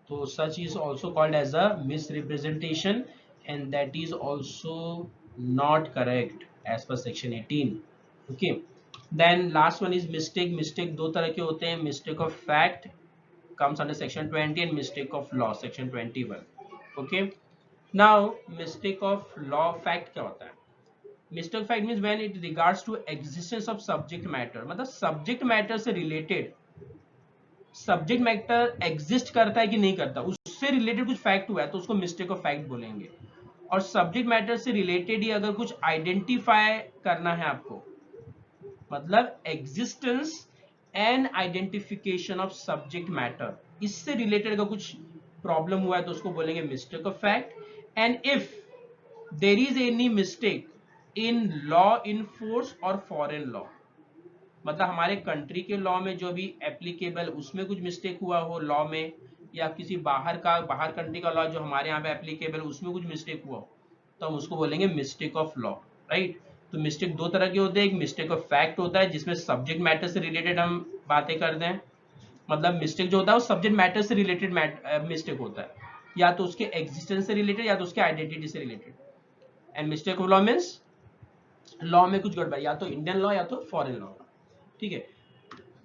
Speaker 1: तो such is also called as a misrepresentation and that is also not correct as per section 18. Okay, then last one is mistake. Mistake दो तरह के होते हैं, mistake of fact comes under section 20 and mistake of law section 21. Okay, now mistake of law fact क्या होता है? Mistake of fact means when it regards to existence of subject matter, मतलब subject matter से related, subject matter exist करता है कि नहीं करता, उससे रिलेटेड कुछ फैक्ट हुआ है तो उसको मिस्टेक ऑफ फैक्ट बोलेंगे. और सब्जेक्ट मैटर से रिलेटेड ही अगर कुछ आइडेंटिफाई करना है आपको, मतलब existence and identification of subject matter, इससे रिलेटेड अगर कुछ प्रॉब्लम हुआ है तो उसको बोलेंगे mistake of fact. And if there is any mistake in law in force और फॉरेन लॉ, मतलब हमारे कंट्री के लॉ में जो भी एप्लीकेबल उसमें कुछ मिस्टेक हुआ हो लॉ में, या किसी बाहर कंट्री का लॉ जो हमारे यहाँ पे एप्लीकेबल उसमें कुछ मिस्टेक हुआ हो, तो हम उसको बोलेंगे मिस्टेक ऑफ लॉ, राइट. तो मिस्टेक दो तरह के होते हैं, एक मिस्टेक ऑफ फैक्ट होता है जिसमें सब्जेक्ट मैटर से रिलेटेड हम बातें करते हैं, मतलब मिस्टेक जो होता है वो सब्जेक्ट मैटर से रिलेटेड मिस्टेक होता है, या तो उसके एग्जिस्टेंस से रिलेटेड या तो उसके आइडेंटिटी से related. And mistake of law means law में कुछ गड़बड़, या तो इंडियन लॉ या तो फॉरेन लॉ. ठीक है.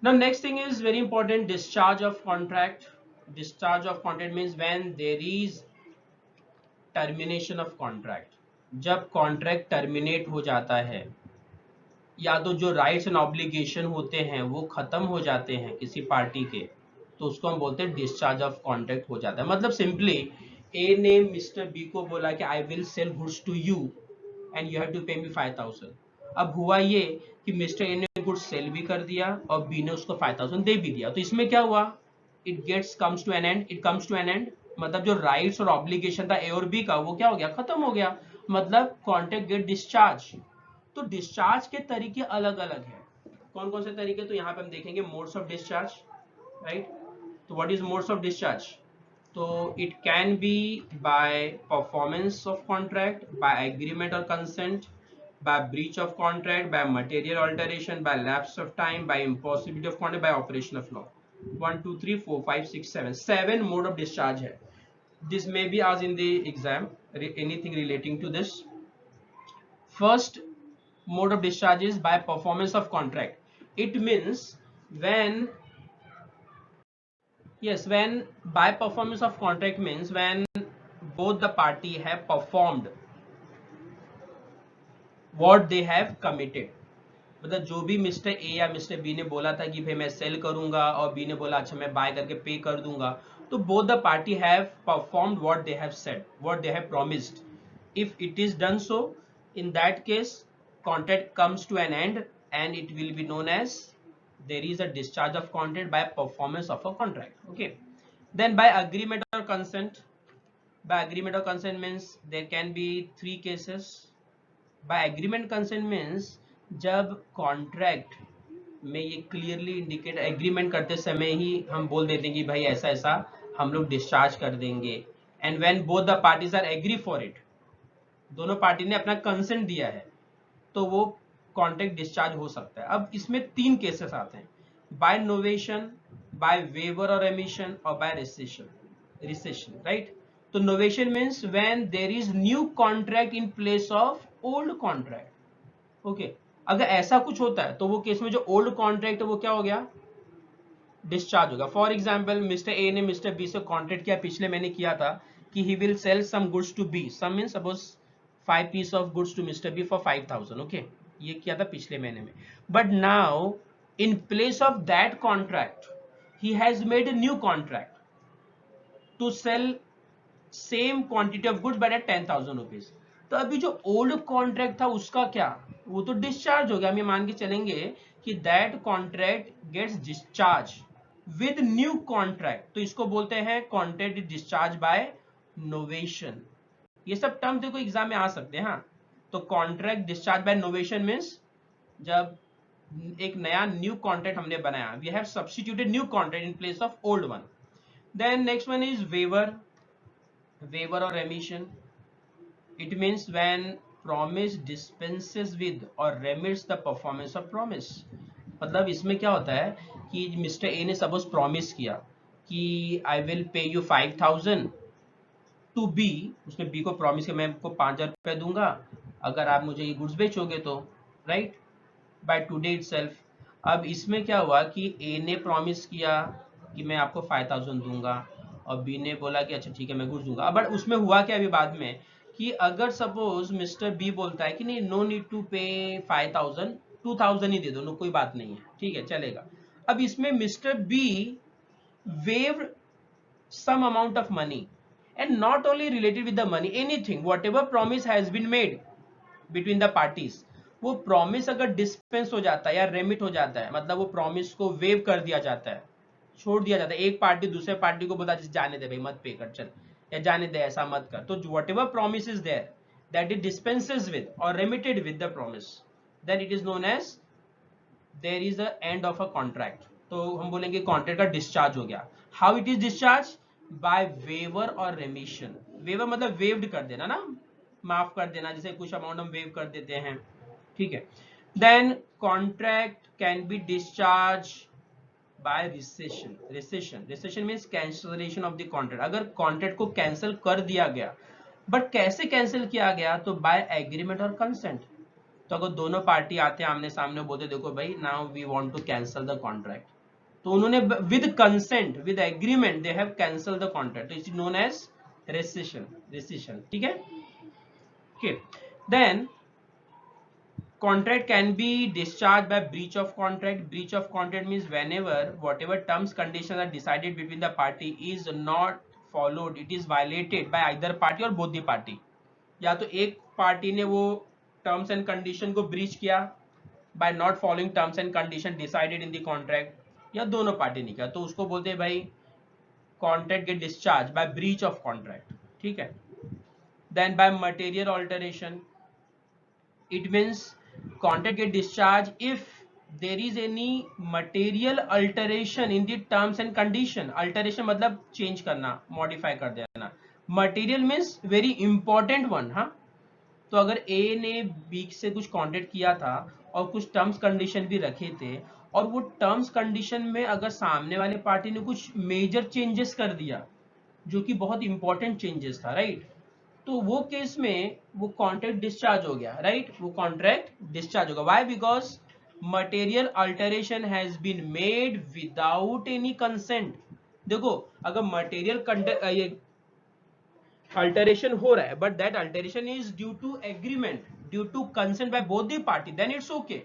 Speaker 1: Now next thing is very important, discharge of contract. Discharge of contract means when there is termination of contract. जब कॉन्ट्रैक्ट टर्मिनेट हो जाता है या तो जो राइट्स एंड ऑब्लिगेशन होते हैं वो खत्म हो जाते हैं किसी पार्टी के, तो उसको हम बोलते हैं डिस्चार्ज ऑफ कॉन्ट्रैक्ट हो जाता है. मतलब सिंपली ए ने मिस्टर बी को बोला कि I will sell goods to you and you have to pay me 5000. अब हुआ ये कि मिस्टर ए ने गुड्स सेल भी कर दिया और बी ने उसको 5000 दे भी दिया, तो इसमें क्या हुआ, it comes to an end, मतलब जो राइट्स और ऑब्लिगेशन था ए और बी का वो क्या हो गया, खत्म हो गया, मतलब कॉन्ट्रैक्ट गेट डिस्चार्ज. तो डिस्चार्ज के तरीके अलग अलग हैं. कौन कौन से तरीके, तो यहाँ पे हम देखेंगे मोड्स ऑफ डिस्चार्ज, राइट. तो what is modes of discharge, तो it can be by performance of contract, by agreement or consent, by breach of contract, by material alteration, by lapse of time, by impossibility of contract, by operation of law. 1 2 3 4 5 6 7 7 mode of discharge है. This may be asked in the exam, anything relating to this. First mode of discharge is by performance of contract. It means when, yes, when by performance of contract means when both the party have performed what they have committed. मतलब जो भी mister A या mister B ने बोला था कि भाई मैं सेल करूंगा और बी ने बोला अच्छा मैं बाय करके पे कर दूंगा, तो both the party have performed what they have said, what they have promised. If it is done so, in that case contract comes to an end and it will be known as there is a discharge of contract by performance of a contract. Okay, then by agreement or consent. By agreement or consent means there can be three cases. By agreement consent means जब contract में ये clearly indicate, agreement करते समय ही हम बोल देते हैं कि भाई ऐसा ऐसा हम लोग डिस्चार्ज कर देंगे, and when both the parties are agree for it, दोनों पार्टी ने अपना कंसेंट दिया है, तो वो कॉन्ट्रैक्ट डिस्चार्ज हो सकता है. अब इसमें तीन केसेस आते हैं, बाय नोवेशन, बाय वेवर और एमिशन, और बाय रिसेशन, राइट. तो novation means when there is new contract in place of old contract. Okay, अगर ऐसा कुछ होता है तो वो केस में जो ओल्ड कॉन्ट्रैक्ट है वो क्या हो गया, डिस्चार्ज होगा. फॉर एग्जांपल मिस्टर ए ने मिस्टर बी से कॉन्ट्रैक्ट किया, पिछले महीने किया था कि he will sell some goods to B, some means suppose 5 piece of goods to mister B for 5000. Okay, ये किया था पिछले महीने में. But now in place of that contract he has made a new contract to sell same quantity of goods but at 10,000 rupees. तो अभी जो old contract था उसका क्या, वो तो डिस्चार्ज हो गया. हम ये मान के चलेंगे कि that contract gets discharge with new contract, तो इसको बोलते हैं कॉन्ट्रैक्ट डिस्चार्ज बाय नोवेशन. ये सब टर्म देखो एग्जाम में आ सकते हैं. हाँ, तो contract discharge by novation means जब एक नया न्यू कॉन्ट्रैक्ट हमने बनाया, we have substituted new contract in place of old one. Then next one is waiver, waiver और remission. It means when promise dispenses with or remits the performance of promise। मतलब इसमें क्या होता है कि mister A ने suppose promise किया कि I will pay you 5000 to B, उसने बी को प्रॉमिस किया मैं आपको 5000 रुपये दूंगा अगर आप मुझे ये गुड्स बेचोगे तो, राइट, बाय टुडे इटसेल्फ। अब इसमें क्या हुआ कि ए ने प्रॉमिस किया कि मैं आपको 5000 दूंगा और बी ने बोला कि अच्छा ठीक है मैं गुड्स दूंगा। बट उसमें हुआ क्या अभी बाद में कि अगर सपोज मिस्टर बी बोलता है कि नहीं नो नीड टू पे 5000, 2000 ही दे दो, नो कोई बात नहीं है, ठीक है चलेगा। अब इसमें mister B waived some amount of money and not only related with the money, anything whatever promise has been made between the parties, वो प्रॉमिस अगर डिस्पेंस हो जाता है या रेमिट हो जाता है, मतलब वो प्रॉमिस को वेव कर दिया जाता है, छोड़ दिया जाता है, एक पार्टी दूसरे पार्टी को बोला जाने दे भाई मत पे कर चल, या जाने दे ऐसा मत कर, तो whatever promise is there that it dispenses with or remitted with the promise, then it is known as there is a end of a contract. तो हम बोलेंगे कॉन्ट्रैक्ट का डिस्चार्ज हो गया। How it is discharge? By waiver और remission. Waiver मतलब waived कर देना ना, माफ कर देना, जैसे कुछ अमाउंट हम वेव कर देते हैं, ठीक है। Then contract can be discharge by rescission. Rescission means cancellation of the contract. अगर कॉन्ट्रैक्ट को कैंसिल कर दिया गया, बट कैसे कैंसिल किया गया? तो बाय एग्रीमेंट और कंसेंट। तो अगर दोनों पार्टी आते हैं आमने सामने, बोलते देखो भाई now we want to cancel the contract, तो उन्होंने with consent with agreement they have cancel the contract, तो it is known as rescission, ठीक है। Okay, then contract can be discharged by breach of contract। breach of contract means whenever whatever terms conditions are decided between the party is not followed, it is violated by either party or both the party। या तो एक party ने वो terms and condition को breach किया by not following terms and condition decided in the contract, या दोनों party ने किया, तो उसको बोलते हैं भाई contract get discharge by breach of contract, ठीक है। Then by material alteration, it means contract get discharged if there is any material alteration in the terms and condition। alteration मतलब change करना, modify कर देना। material means very important one, हाँ। तो अगर A ने B से कुछ कॉन्ट्रैक्ट किया था और कुछ टर्म्स कंडीशन भी रखे थे, और वो टर्म्स कंडीशन में अगर सामने वाले पार्टी ने कुछ मेजर चेंजेस कर दिया जो कि बहुत इंपॉर्टेंट चेंजेस था, राइट, तो वो केस में वो कॉन्ट्रैक्ट डिस्चार्ज हो गया, राइट, वो कॉन्ट्रैक्ट डिस्चार्ज होगा। Why? Because material alteration has been made without any consent. देखो अगर मटेरियल अल्टरेशन हो रहा है but that alteration is due to agreement, due to consent by both the party, then it's okay.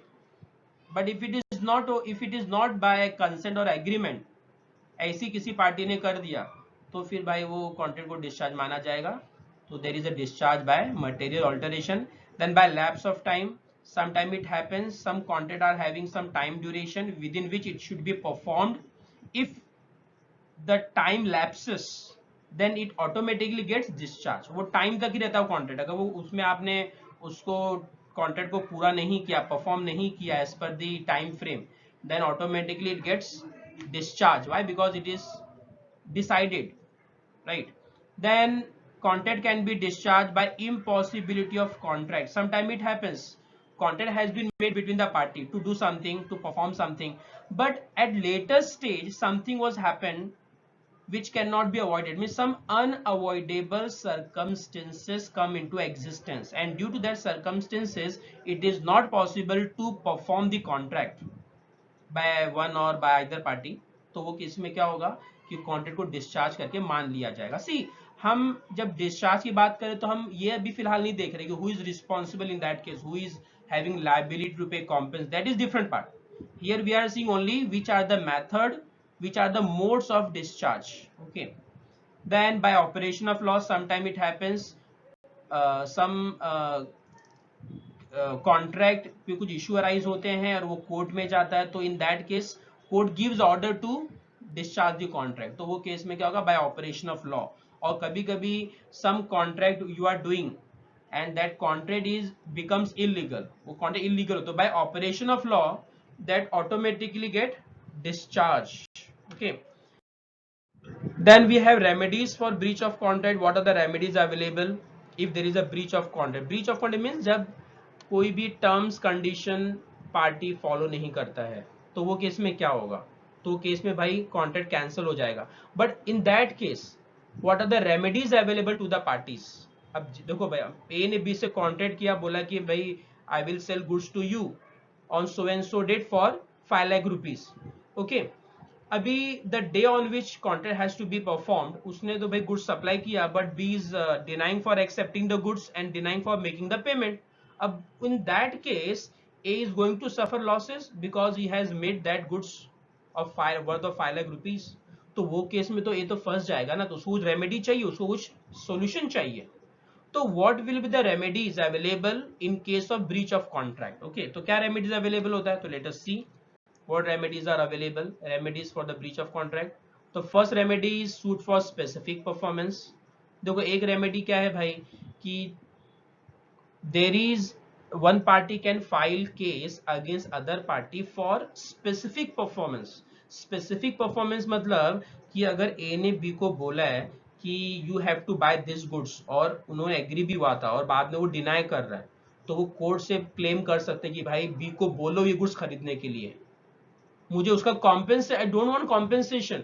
Speaker 1: But if it is not by consent और agreement, ऐसी किसी party ने कर दिया, तो फिर भाई वो कॉन्ट्रैक्ट को डिस्चार्ज माना जाएगा। तो there is a discharge by material alteration. Then by lapse of time, sometime it happens some contract are having some time duration within which it should be performed। if the time lapses then it automatically gets discharged। वो time तक ही रहता है contract, अगर वो उसमें आपने उसको contract को पूरा नहीं किया, परफॉर्म नहीं किया as per the time frame, then automatically it gets discharged। why? because it is decided, right? Then contract can be discharged by impossibility of contract। sometime it happens contract has been made between the party to do something, to perform something, but at later stage something was happened which cannot be avoided, means some unavoidable circumstances come into existence, and due to that circumstances it is not possible to perform the contract by one or by either party। तो वो case में क्या होगा कि contract को discharge करके मान लिया जाएगा। सी हम जब डिस्चार्ज की बात करें तो हम ये अभी फिलहाल नहीं देख रहे कि who is responsible in that case, who is having liability to pay compense, that is different part. Here we are seeing only which are the method, which are the modes of discharge। okay, then by operation of law sometime it happens some contract पे कुछ issue arise होते हैं और वो court में जाता है, तो in that case court gives order to discharge the contract. तो वो केस में क्या होगा? By operation of law. और कभी कभी some contract you are doing and that contract is becomes illegal, वो कॉन्ट्रैक्ट इलीगल हो तो by operation of law that automatically get discharge. okay, then we have remedies for breach of contract। what are the remedies available? If there is a breach of contract, breach of contract means जब कोई भी terms condition party follow नहीं करता है, तो वो case में क्या होगा, तो केस में भाई कॉन्ट्रैक्ट कैंसिल हो जाएगा. But in that case what are the remedies available to the parties. अब देखो भाई ए ने बी से कॉन्ट्रैक्ट किया, बोला कि भाई I will sell goods to you on so and so date for 5 lakh rupees. Okay, अभी the day on which contract has to be performed, उसने तो भाई गुड्स सप्लाई किया, but B is denying for accepting the goods and denying for making the payment. अब in that case A is going to suffer losses because he has made that goods of worth of 5 lakh rupees. तो वो case में तो A तो फंस जाएगा ना, तो उसको कुछ रेमेडी चाहिए, उसको कुछ सोल्यूशन चाहिए. तो what will be the remedies available in case of breach of contract. Okay, तो क्या रेमेडीज अवेलेबल होता है, तो let us see what remedies are available. Remedies for the breach of contract. तो first remedy is suit for specific performance. देखो एक remedy क्या है भाई कि there is one party can file case against other party for specific performance. Specific performance मतलब कि अगर A ने B को बोला है कि you have to buy this goods और उन्होंने एग्री भी हुआ था और बाद में वो डिनाई कर रहा है, तो वो कोर्ट से क्लेम कर सकते हैं कि भाई B को बोलो ये गुड्स खरीदने के लिए, मुझे उसका compensation, I don't want compensation,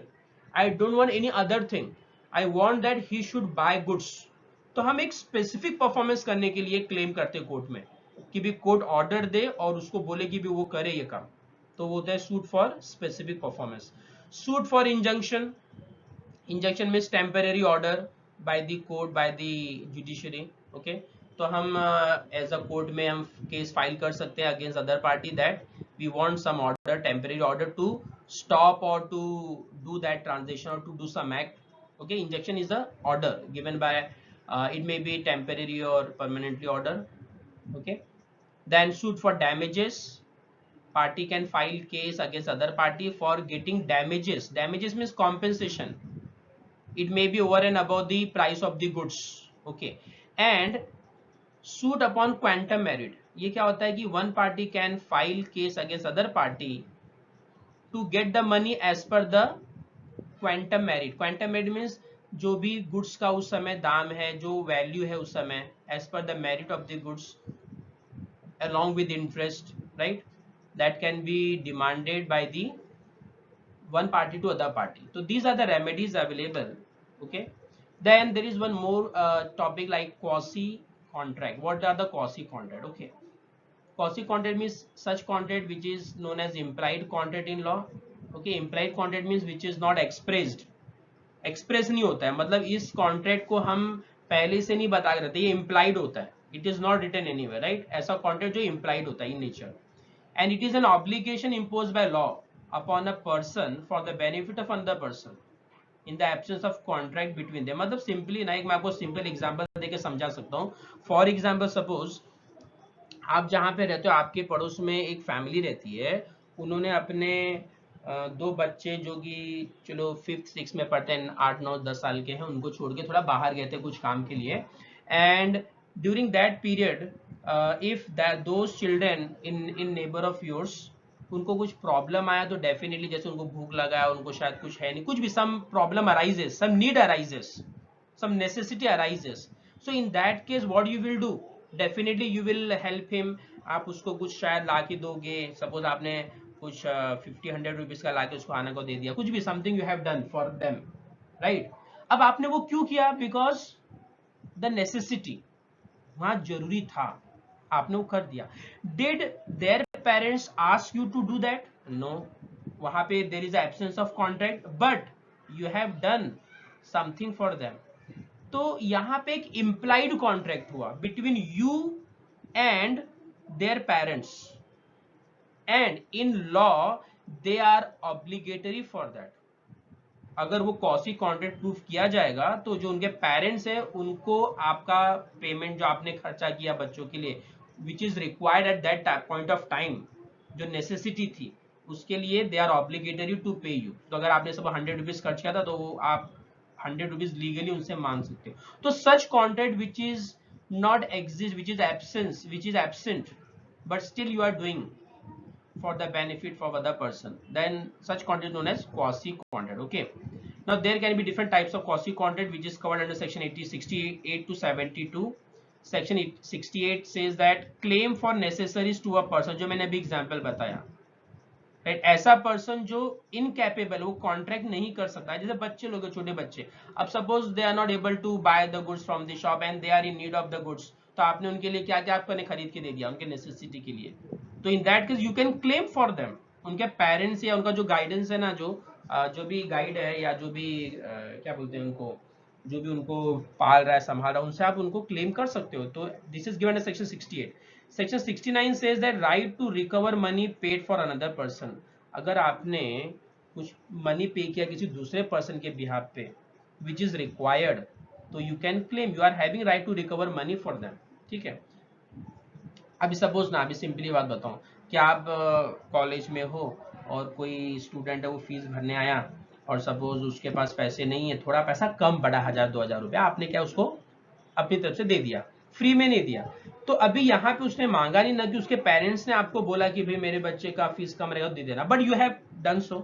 Speaker 1: I don't want any other thing, I want that he should buy goods. तो हम एक स्पेसिफिक परफॉर्मेंस करने के लिए क्लेम करते कोर्ट में कि भी कोर्ट ऑर्डर दे और उसको बोले कि भी वो करे ये काम, तो वो होता है suit for specific performance. Suit for injunction. Injunction means temporary order by the court, by the judiciary. Okay, तो हम एज अ कोर्ट में हम केस फाइल कर सकते हैं against other party that we want some order, temporary order to stop or to do that transaction or to do some act. Okay, injunction is a order given by it may be temporary or permanently order. Okay, then suit for damages. Party can file case against other party for getting damages. Damages means compensation. It may be over and above the price of the goods. Okay, and suit upon quantum merit. ये क्या होता है कि one party can file case against other party to get the money as per the quantum merit. Quantum merit means जो भी goods का उस समय दाम है, जो वैल्यू है उस समय, as per the merit of the goods along with interest, right, that can be demanded by the one party to other party. So these are the remedies available. Okay, then there is one more topic like quasi contract. What are the quasi contract? Okay, quasi contract means such contract which is known as implied contract in law. Okay, implied contract means which is not expressed. Express नहीं होता है, मतलब इस contract को हम पहले से नहीं बता रहे थे, ये इम्प्लाइड होता है, it is not written anywhere, right. ऐसा कॉन्ट्रैक्ट जो इम्प्लाइड होता है in nature, and it is an obligation imposed by law upon a person for the benefit of another person in the absence of contract between them. मतलब simply ना, एक मैं आपको simple example देके समझा सकता हूँ. फॉर एग्जांपल सपोज आप जहाँ पे रहते हो, आपके पड़ोस में एक फैमिली रहती है, उन्होंने अपने दो बच्चे जो कि चलो 5th 6th में पढ़ते हैं, 8 9 10 साल के हैं, उनको छोड़ के थोड़ा बाहर गए थे कुछ काम के लिए. And during that period if those children in neighbour of yours, उनको कुछ प्रॉब्लम आया, तो डेफिनेटली जैसे उनको भूख लगा है, उनको शायद कुछ है नहीं, कुछ भी some problem arises, some need arises, some necessity arises. So in that case what you will do, definitely you will help him. आप उसको कुछ शायद ला के दोगे, सपोज आपने कुछ 50-100 रुपीज का ला के उसको खाने को दे दिया, कुछ भी something you have done for them, right. अब आपने वो क्यों किया, बिकॉज द नेसेसिटी, वहां जरूरी था, आपने वो कर दिया. Did their parents ask you to do that, no. वहां पे there is absence of contract, but you have done something for them. तो यहां पे एक इम्प्लाइड कॉन्ट्रैक्ट हुआ between you and their parents, and in law they are obligatory for that. अगर वो quasi contract proof किया जाएगा, तो जो उनके पेरेंट्स है उनको आपका पेमेंट जो आपने खर्चा किया बच्चों के लिए, विच is required at that point of time, जो नेसेसिटी थी, उसके लिए दे आर ऑब्लिगेटरी टू पे यू. तो अगर आपने सब 100 रुपीज खर्च किया था, तो आप 100 रुपीज लीगली उनसे मांग सकते हो. तो such contract which is not exist, which is absent, but still you are doing for the benefit of other person, then such contract known as quasi contract. Okay, Now there can be different types of quasi contract which is covered under section 68 to 72. Section 68 says that claim for necessaries to a person, जो मैंने अभी example बताया, right, ऐसा person जो incapable, वो contract नहीं कर सकता है, जैसे बच्चे लोग, छोटे बच्चे, अब suppose they are not able to buy the goods from the shop and they are in need of the goods, तो आपने उनके लिए क्या क्या आपने खरीद के दे दिया उनके नेसेसिटी के लिए, तो in that case you can claim for them. उनके पेरेंट्स या उनका जो गाइडेंस है ना, जो भी गाइड है या जो भी क्या बोलते हैं उनको, जो भी उनको पाल रहा है संभाल रहा है, उनसे आप उनको क्लेम कर सकते हो। तो this is given in section 68। Section 69 says that right to recover money paid for another person. अगर आपने कुछ मनी पे किया किसी दूसरे पर्सन के बिहाफ पे विच इज रिक्वायर्ड, तो you can claim, you are having right to recover money for them, ठीक है। अभी सपोज ना, अभी सिंपली बात बताऊं कि आप कॉलेज में हो और कोई स्टूडेंट है वो फीस भरने आया और सपोज उसके पास पैसे नहीं है, थोड़ा पैसा कम पड़ा, 1000-2000 रुपया, आपने क्या उसको अपनी तरफ से दे दिया, फ्री में नहीं दिया। तो अभी यहाँ पे उसने मांगा नहीं ना, कि उसके पेरेंट्स ने आपको बोला कि भाई मेरे बच्चे का फीस कम रहेगा दे देना, but you have done so,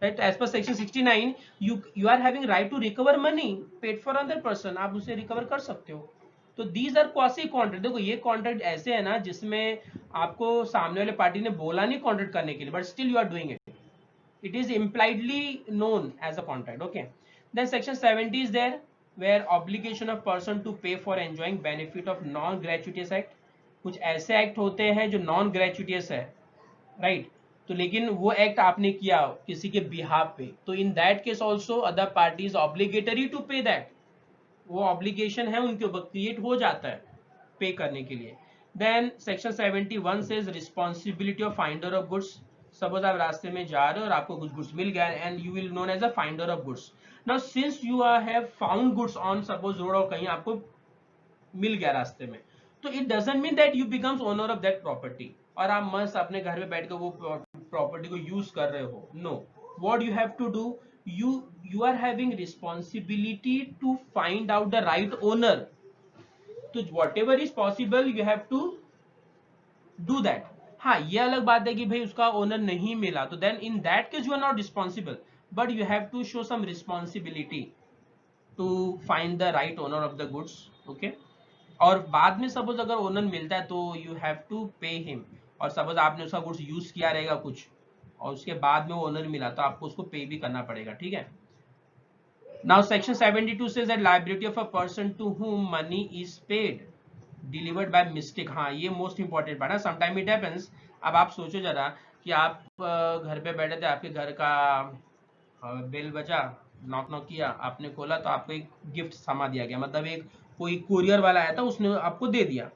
Speaker 1: right. As per section 69 you are having right to recover money paid for other person, आप उसे रिकवर कर सकते हो। तो दीज आर क्वासी कॉन्ट्रैक्ट। देखो ये कॉन्ट्रैक्ट ऐसे है ना जिसमें आपको सामने वाले पार्टी ने बोला नहीं कॉन्ट्रैक्ट करने के लिए, but still you are doing it, it is impliedly known as a contract, okay. Then section 70 is there, where obligation of person to pay for enjoying benefit of non gratuitous act। कुछ ऐसे act होते हैं जो non ग्रेचुइटियस है, right, तो लेकिन वो act आपने किया किसी के बिहाफ पे, तो in that case also other party is obligatory to pay that, वो ऑब्लिगेशन है उनके ऊपर क्रिएट हो जाता है पे करने के लिए। Then section 71 says responsibility of finder of goods. Suppose आप रास्ते में जा रहे हो और आपको कुछ गुड्स मिल गया and you will known as a finder of goods. Now since you have found goods on suppose road, और कहीं आपको मिल गया रास्ते में, तो it doesn't mean that you becomes owner of that property और आप मस्त अपने घर में बैठ कर वो प्रॉपर्टी को यूज कर रहे हो। No, what you have to do, you are having responsibility to find out the right owner, तो whatever is possible you have to do that। हाँ, ये अलग बात है कि भाई उसका ओनर नहीं मिला, तो then in that case you are not responsible, but you have to show some responsibility to find the right owner of the goods, okay। और बाद में सपोज अगर ओनर मिलता है तो you have to pay him, और suppose आपने उसका गुड्स यूज किया रहेगा कुछ और उसके बाद में वो ओनर मिला तो आपको उसको पे भी करना पड़ेगा, ठीक है। Now section 72 says that liability of a person to whom money is paid delivered by mistake। हाँ, ये मोस्ट इंपॉर्टेंट पार्ट है। समटाइम इट हैपेंस, अब आप सोचो जरा कि आप घर पे बैठे थे, आपके घर का बेल बजा, नॉक नॉक किया, आपने खोला तो आपको एक गिफ्ट समा दिया गया, मतलब एक कोई कुरियर वाला आया था उसने आपको दे दिया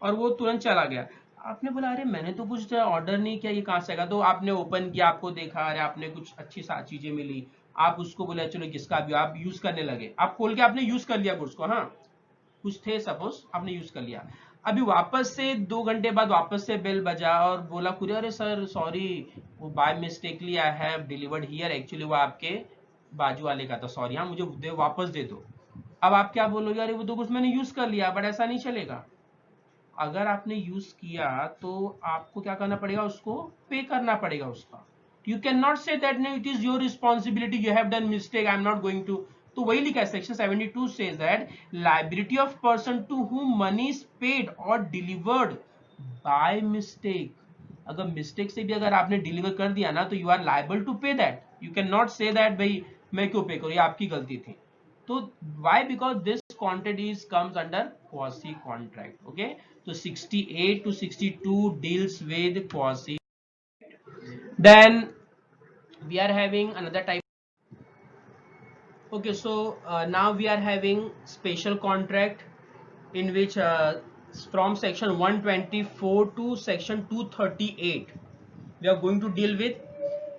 Speaker 1: और वो तुरंत चला गया। आपने बोला अरे मैंने तो कुछ ऑर्डर नहीं किया, ये कहाँ से आएगा, तो आपने ओपन किया, आपको देखा, अरे आपने कुछ अच्छी चीजें मिली, आप उसको बोले चलो किसका भी, आप यूज करने लगे, आप खोल के आपने यूज कर लिया गुड्स को, हाँ कुछ थे सपोज आपने यूज कर लिया। अभी वापस से 2 घंटे बाद वापस से बेल बजा और बोला कुरियर, अरे सर सॉरी, वो by mistakely I have delivered here, actually वो आपके बाजू वाले का था, सॉरी, हाँ मुझे वापस दे दो। अब आप क्या बोलोगे, अरे वो तो कुछ मैंने यूज कर लिया, बट ऐसा नहीं चलेगा। अगर आपने यूज किया तो आपको क्या करना पड़ेगा, उसको पे करना पड़ेगा उसका। You can not say that no it is your responsibility, you have done mistake, I am not going to. तो वही लिखा है section 72 says that liability of person to whom money is paid और डिलीवर्ड बाय मिस्टेक। अगर mistake से भी अगर आपने डिलीवर कर दिया ना तो you are liable to pay that, you can not say that भाई मैं क्यों पे करूं, ये आपकी गलती थी। तो why, because this contract is comes under quasi contract, okay। So 68 to 62 deals with quasi। Then we are having another type, okay, so now we are having special contract in which from section 124 to section 238 we are going to deal with।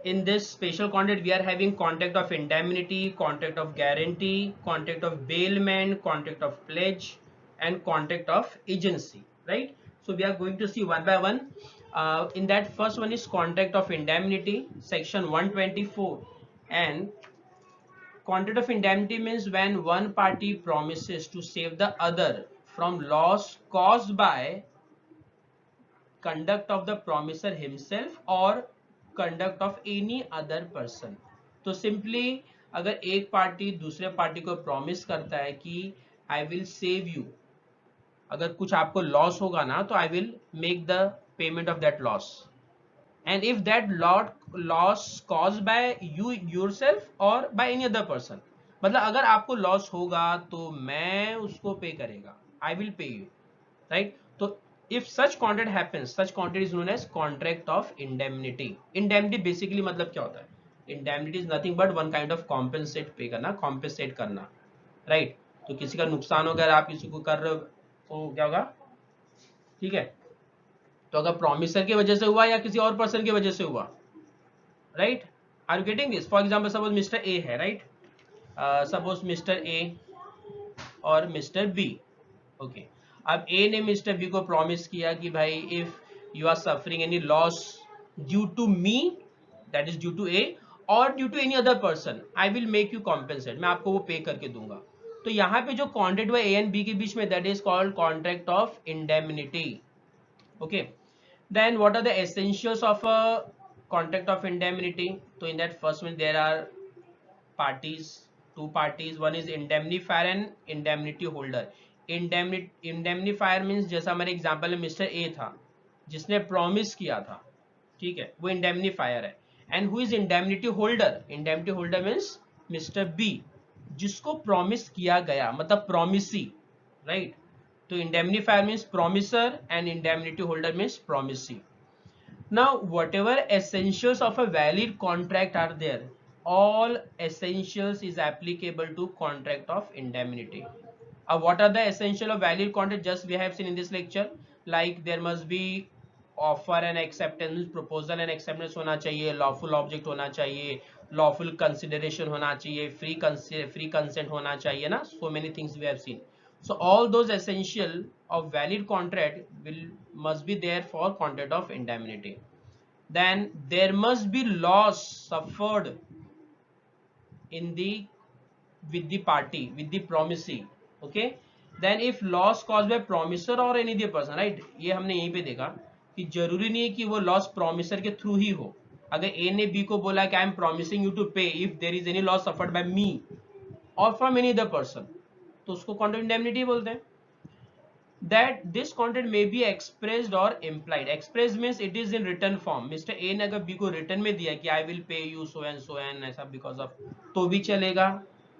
Speaker 1: In this special contract we are having contract of indemnity, contract of guarantee, contract of bailment, contract of pledge and contract of agency, right। So we are going to see one by one। In that first one is contract of indemnity, section 124, and contract of indemnity means when one party promises to save the other from loss caused by conduct of the promiser himself or conduct of any other person। तो simply अगर एक party दूसरे party को promise करता है कि I will save you, अगर कुछ आपको लॉस होगा ना तो आई will make the payment of that loss, and if that loss cause by you yourself और बाय एनी अदर पर्सन, मतलब अगर आपको लॉस होगा तो मैं उसको पे करेगा, आई विल पे यू, राइट? तो if such contract happens, such contract is known as contract of indemnity. Indemnity basically मतलब क्या होता है? Indemnity is nothing but one kind of compensate, पे करना, compensate करना, right? तो किसी का नुकसान हो गया, आप किसी को कर रहे हो तो क्या होगा? ठीक है, तो अगर प्रोमिसर की वजह से हुआ या किसी और पर्सन की वजह से हुआ, right? Are you getting this? For example suppose mister A है, राइट? सपोज मिस्टर ए और मिस्टर बी, ओके। अब ए ने मिस्टर बी को प्रॉमिस किया कि भाई if you are suffering any loss due to me, that is due to A, or due to any other person, I will make you compensate, मैं आपको वो पे करके दूंगा। तो यहाँ पे जो कॉन्ट्रैक्ट हुआ ए एंड बी के बीच में, that is called contract of indemnity, okay. Then what are the essentials of a contract of indemnity? तो in that first one there are parties, two parties, one is indemnifier and indemnity holder. Indemnifier means जैसा हमारे example में mister A था जिसने promise किया था, ठीक है, वो इंडेमनीफायर है। And who is indemnity holder? Indemnity holder means mister B, जिसको प्रॉमिस किया गया, मतलब प्रॉमिसी, राइट? तो indemnifier means promisor and indemnity holder means promisee. Now, whatever essentials of a valid contract are there, all essentials is applicable to contract of indemnity. What are the essential of valid contract? Just we have seen in this lecture, like there must be offer and acceptance, proposal and acceptance होना चाहिए, lawful object होना चाहिए, lawful consideration होना चाहिए, free consent होना चाहिए ना, so many things we have seen. So all those essential of valid contract must be there for contract of indemnity. Then there must be loss suffered in the with the party, with the promisee, okay. Then if loss caused by promiser or any other person, right? ये हमने यहीं पे देखा कि जरूरी नहीं है कि वो लॉस प्रोमिसर के थ्रू ही हो। अगर ए ने बी को बोला कि I am promising you to pay if there is any loss suffered by me or from any other person, तो उसको कॉन्ट्रैक्ट इंडेमनिटी बोलते हैं। that this contract may be expressed or implied. Expressed means it is in written form. Mr. A ने अगर B को written में दिया कि I will pay you so and ऐसा because of, तो भी चलेगा,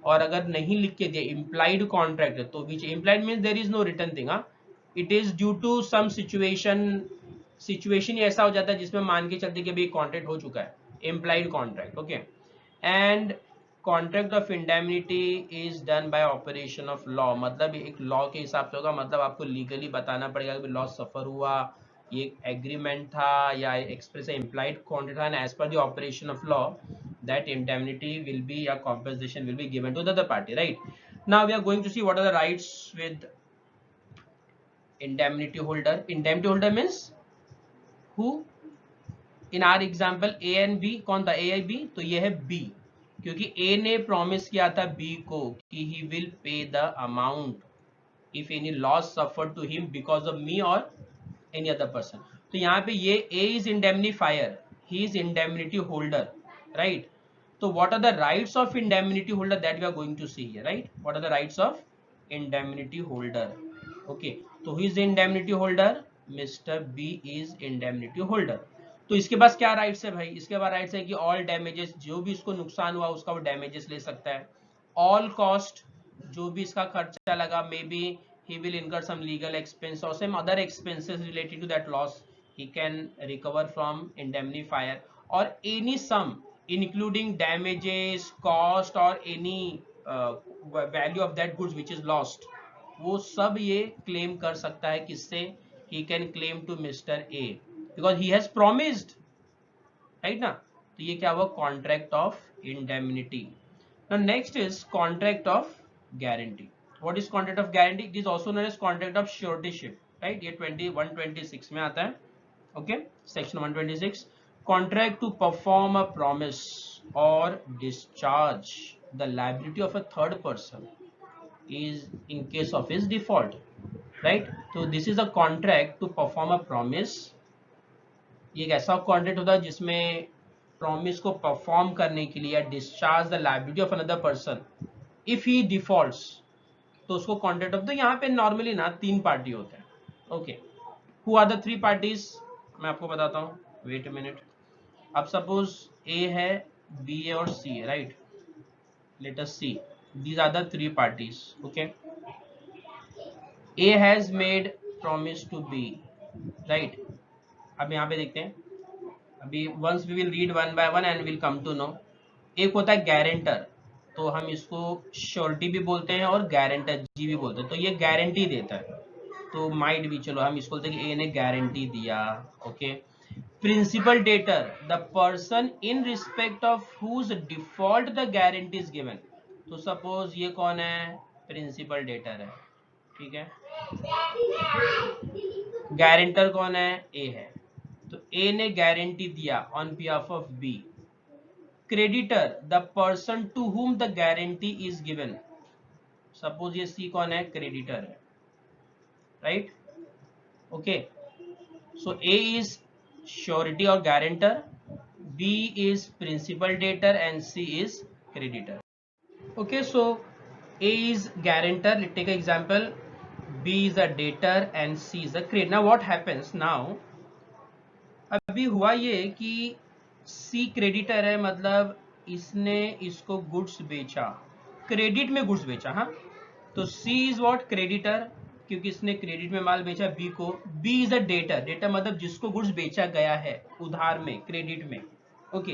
Speaker 1: और अगर नहीं लिख के दिया implied contract है तो भी चलेगा। Implied means there is no written thing, हाँ, it is due to some situation ऐसा हो जाता है जिसमें मान के चलते कि भाई कॉन्ट्रैक्ट हो चुका है, implied contract, okay. And contract of indemnity is done by operation of law, मतलब एक लॉ के हिसाब से होगा, मतलब आपको लीगली बताना पड़ेगा कि लॉस सफर हुआ, ये एग्रीमेंट था या एक्सप्रेस इम्प्लाइड कॉन्ट्रैक्ट था, as per the operation of law that indemnity will be या compensation will be given to the other party, right? Now we are going to see what are the rights with indemnity holder. Indemnity holder means who? In our example A and B, कौन था ए या B? तो ये है B, क्योंकि ए ने promise किया था बी को कि he will pay the amount if any loss suffered to him because of me or any other person. तो यहाँ पे ये A is indemnifier, he is indemnity holder, right? तो what are the rights of indemnity holder that we are going to see here, right? What are the rights of indemnity holder? Okay, तो who is the indemnity holder? Mister B is indemnity holder. तो इसके पास क्या rights है भाई? इसके पास rights है कि all damages, जो भी इसको नुकसान हुआ उसका वो डैमेजेस ले सकता है. ऑल कॉस्ट, जो भी इसका खर्चा लगा, may be he will incur some legal expense or some other expenses related to that loss, he can recover from indemnifier, or any sum including damages, cost or any value of that goods which is lost, वो सब ये claim कर सकता है किससे? he can claim to Mr. A because he has promised, right ना? तो ये क्या हुआ? contract of indemnity. Now next is contract of guarantee. What is contract of guarantee? It is also known as contract of suretyship, right? ये 126 में आता है, okay? Section 126. Contract to perform a promise or discharge the liability of a third person is in case of his default, right? So this is a contract to perform a promise. ये एक ऐसा contract होता है जिसमें promise को perform करने के लिए या discharge the liability of another person if he defaults, तो उसको कॉन्ट्रैक्ट ऑफ, तो यहाँ पे नॉर्मली ना 3 पार्टी होते हैं. Okay, who are the 3 parties, मैं आपको बताता हूँ. Wait a minute. अब सपोज ए है, बी है और सी है, right. Let us see, these are the 3 parties. Okay, A has made promise to B, right. अब यहाँ पे देखते हैं. अभी once we will read one by one and we'll come to know. एक होता है गारंटर, तो हम इसको श्योरिटी भी बोलते हैं और गारंटर जी भी बोलते हैं. तो ये गारंटी देता है, तो माइट भी, चलो हम इसको बोलते हैं कि ए ने गारंटी दिया. Okay. Principal debtor, the person in respect of whose default the guarantee is given. तो सपोज ये कौन है, प्रिंसिपल डेटर है, ठीक है. गारंटर कौन है, ए है, तो ए ने गारंटी दिया on behalf of B. Creditor, the person to whom the guarantee is given. Suppose ये सी कौन है, क्रेडिटर है, right. Okay, so A is surety और guarantor, B is principal debtor and C is creditor. Okay, so A is guarantor. Let's take an example. B is a debtor and C is a creditor. Now what happens now? अभी हुआ ये कि C creditor है, मतलब इसने इसको goods बेचा, credit में गुड्स बेचा. हाँ, तो C is what, creditor, क्योंकि इसने क्रेडिट में माल बेचा B को. B is a debtor. Debtor मतलब जिसको गुड्स बेचा गया है उधार में, क्रेडिट में. ओके,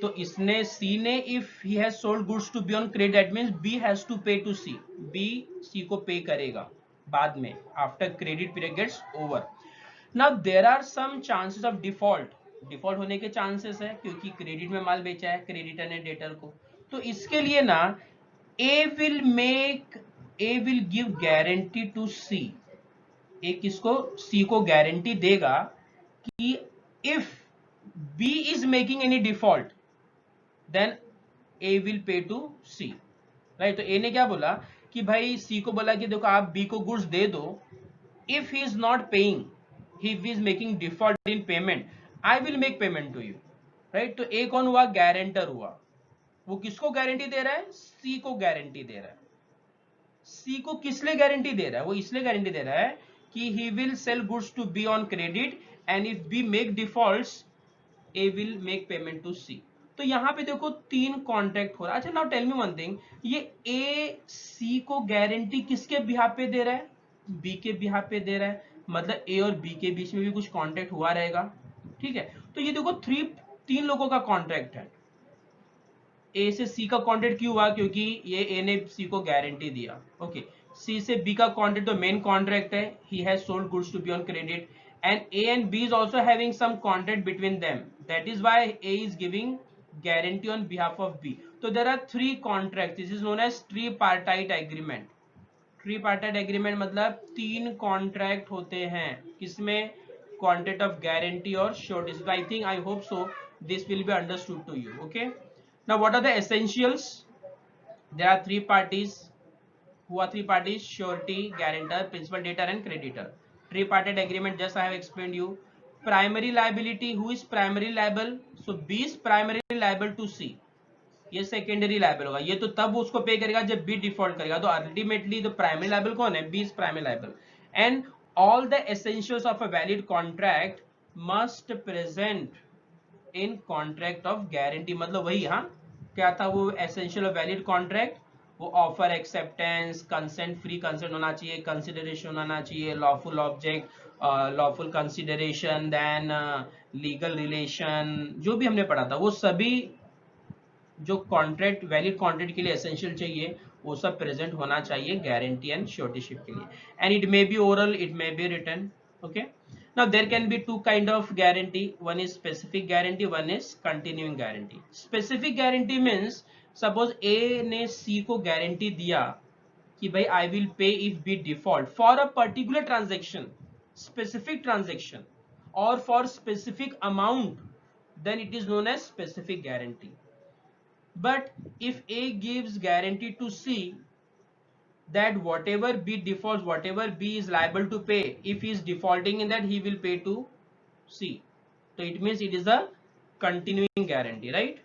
Speaker 1: तो इसने सी ने, if he has sold goods to B on credit, that means B has to pay to C. B C को पे करेगा बाद में, after credit period gets over. Now there are some chances of default. Default होने के chances है क्योंकि credit में माल बेचा है क्रेडिटर ने डेटर को. तो इसके लिए ना ए विल गिव गारंटी टू सी. ए किसको, सी को गारंटी देगा कि if B is making any default, then A will pay to C, right. तो A ने क्या बोला कि भाई C को बोला कि देखो आप B को गुड्स दे दो, if he is not paying, he is making default in payment, I will make payment to you, right. तो A कौन हुआ, गारंटर हुआ. वो किसको गारंटी दे रहा है, C को गारंटी दे रहा है. C को किस लिए गारंटी दे रहा है, वो इसलिए गारंटी दे रहा है कि he will sell goods to B on credit and if B make defaults, A will make payment to C. तो यहाँ पे देखो 3 कॉन्ट्रैक्ट हो रहा है. अच्छा, now tell me one thing, ये A C को गारंटी किसके बिहाफ पे दे रहा है, B के बिहाफ पे दे रहा है, मतलब A और B के बीच में भी कुछ कॉन्ट्रैक्ट हुआ रहेगा, ठीक है. तो ये देखो 3 लोगों का कॉन्ट्रैक्ट है. A से C का कॉन्ट्रैक्ट क्यों हुआ, क्योंकि ये A ने C को गारंटी दिया. ओके, C से B का कॉन्ट्रैक्ट तो मेन कॉन्ट्रैक्ट है, he has sold goods to B on credit, and A and B is also having some contract between them. That is why A is giving guarantee on behalf of B. So there are 3 contracts. This is known as tripartite agreement. Tripartite agreement मतलब 3 contract होते हैं, किसमें, contract of guarantee और surety. So I think, I hope so this will be understood to you. Okay, now what are the essentials? There are 3 parties. Who are 3 parties? Surety, guarantor, principal debtor and creditor. Tripartite agreement, just I have explained you. Primary liability, who is primary liable? So B is primarily liable to C. ये secondary liable होगा, ये तो तब उसको पे करेगा जब B default करेगा. तो ultimately the primary liable कौन है, B is primary liable. And all the essentials of a valid contract must present in contract of guarantee. मतलब वही, हाँ, क्या था वो essential of valid contract, वो offer acceptance, consent, free consent होना चाहिए, कंसिडरेशन होना चाहिए, lawful object, lawful consideration, then legal relation, जो भी हमने पढ़ा था वो सभी जो कॉन्ट्रैक्ट, वैलिड कॉन्ट्रैक्ट के लिए एसेंशियल चाहिए वो सब प्रेजेंट होना चाहिए गारंटी एंड श्योरिटीशिप के लिए. And it may be oral, it may be written. Okay, now there can be 2 kind of guarantee. One is specific guarantee, one is continuing guarantee. Specific guarantee means suppose A ने C को guarantee दिया कि भाई I will pay if B default for a particular transaction, specific transaction or for specific amount, then it is known as specific guarantee. But if A gives guarantee to C that whatever B defaults, whatever B is liable to pay, if he is defaulting in that, he will pay to C. So it means it is a continuing guarantee, right?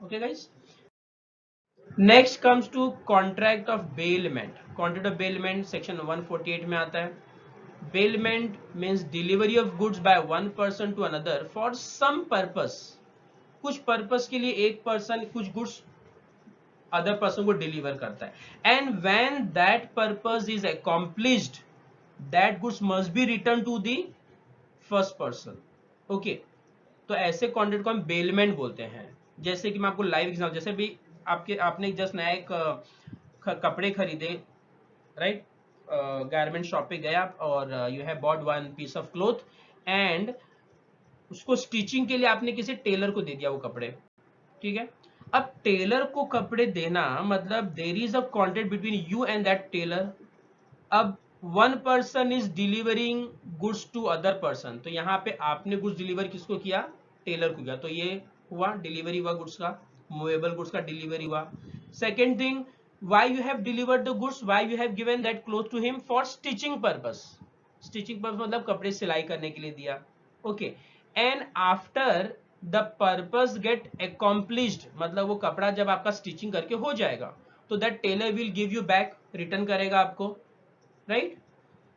Speaker 1: Okay guys, next comes to contract of bailment. Contract of bailment section 148 में आता है. Bailment means delivery of goods by one person to another for some purpose. कुछ purpose के लिए एक person कुछ goods other person को deliver करता है, and when that purpose is accomplished that goods must be return to the first person. Okay, तो ऐसे कॉन्ट्रैक्ट को हम बेलमेंट बोलते हैं. जैसे कि मैं आपको लाइव एग्जांपल, जैसे भी आपने जस्ट नया एक कपड़े खरीदे, राइट, गारमेंट शॉप पे गया और you have bought one piece of cloth and उसको स्टिचिंग के लिए आपने किसी टेलर को दे दिया वो कपड़े, ठीक है. अब टेलर को कपड़े देना मतलब there is a contract between you and that tailor. अब one person is delivering goods to other person, तो यहाँ पे आपने गुड्स डिलीवर किसको किया, टेलर को किया, तो ये हुआ डिलीवरी हुआ गुड्स का, मूवेबल गुड्स का डिलीवरी हुआ. Second thing, why you have delivered the goods, why you have given that cloth to him, for stitching purpose. Stitching purpose मतलब कपड़े सिलाई करने के लिए दिया. Okay, and after the purpose get accomplished, मतलब वो कपड़ा जब आपका स्टिचिंग करके हो जाएगा तो that tailor will give you back, return करेगा आपको, राइट.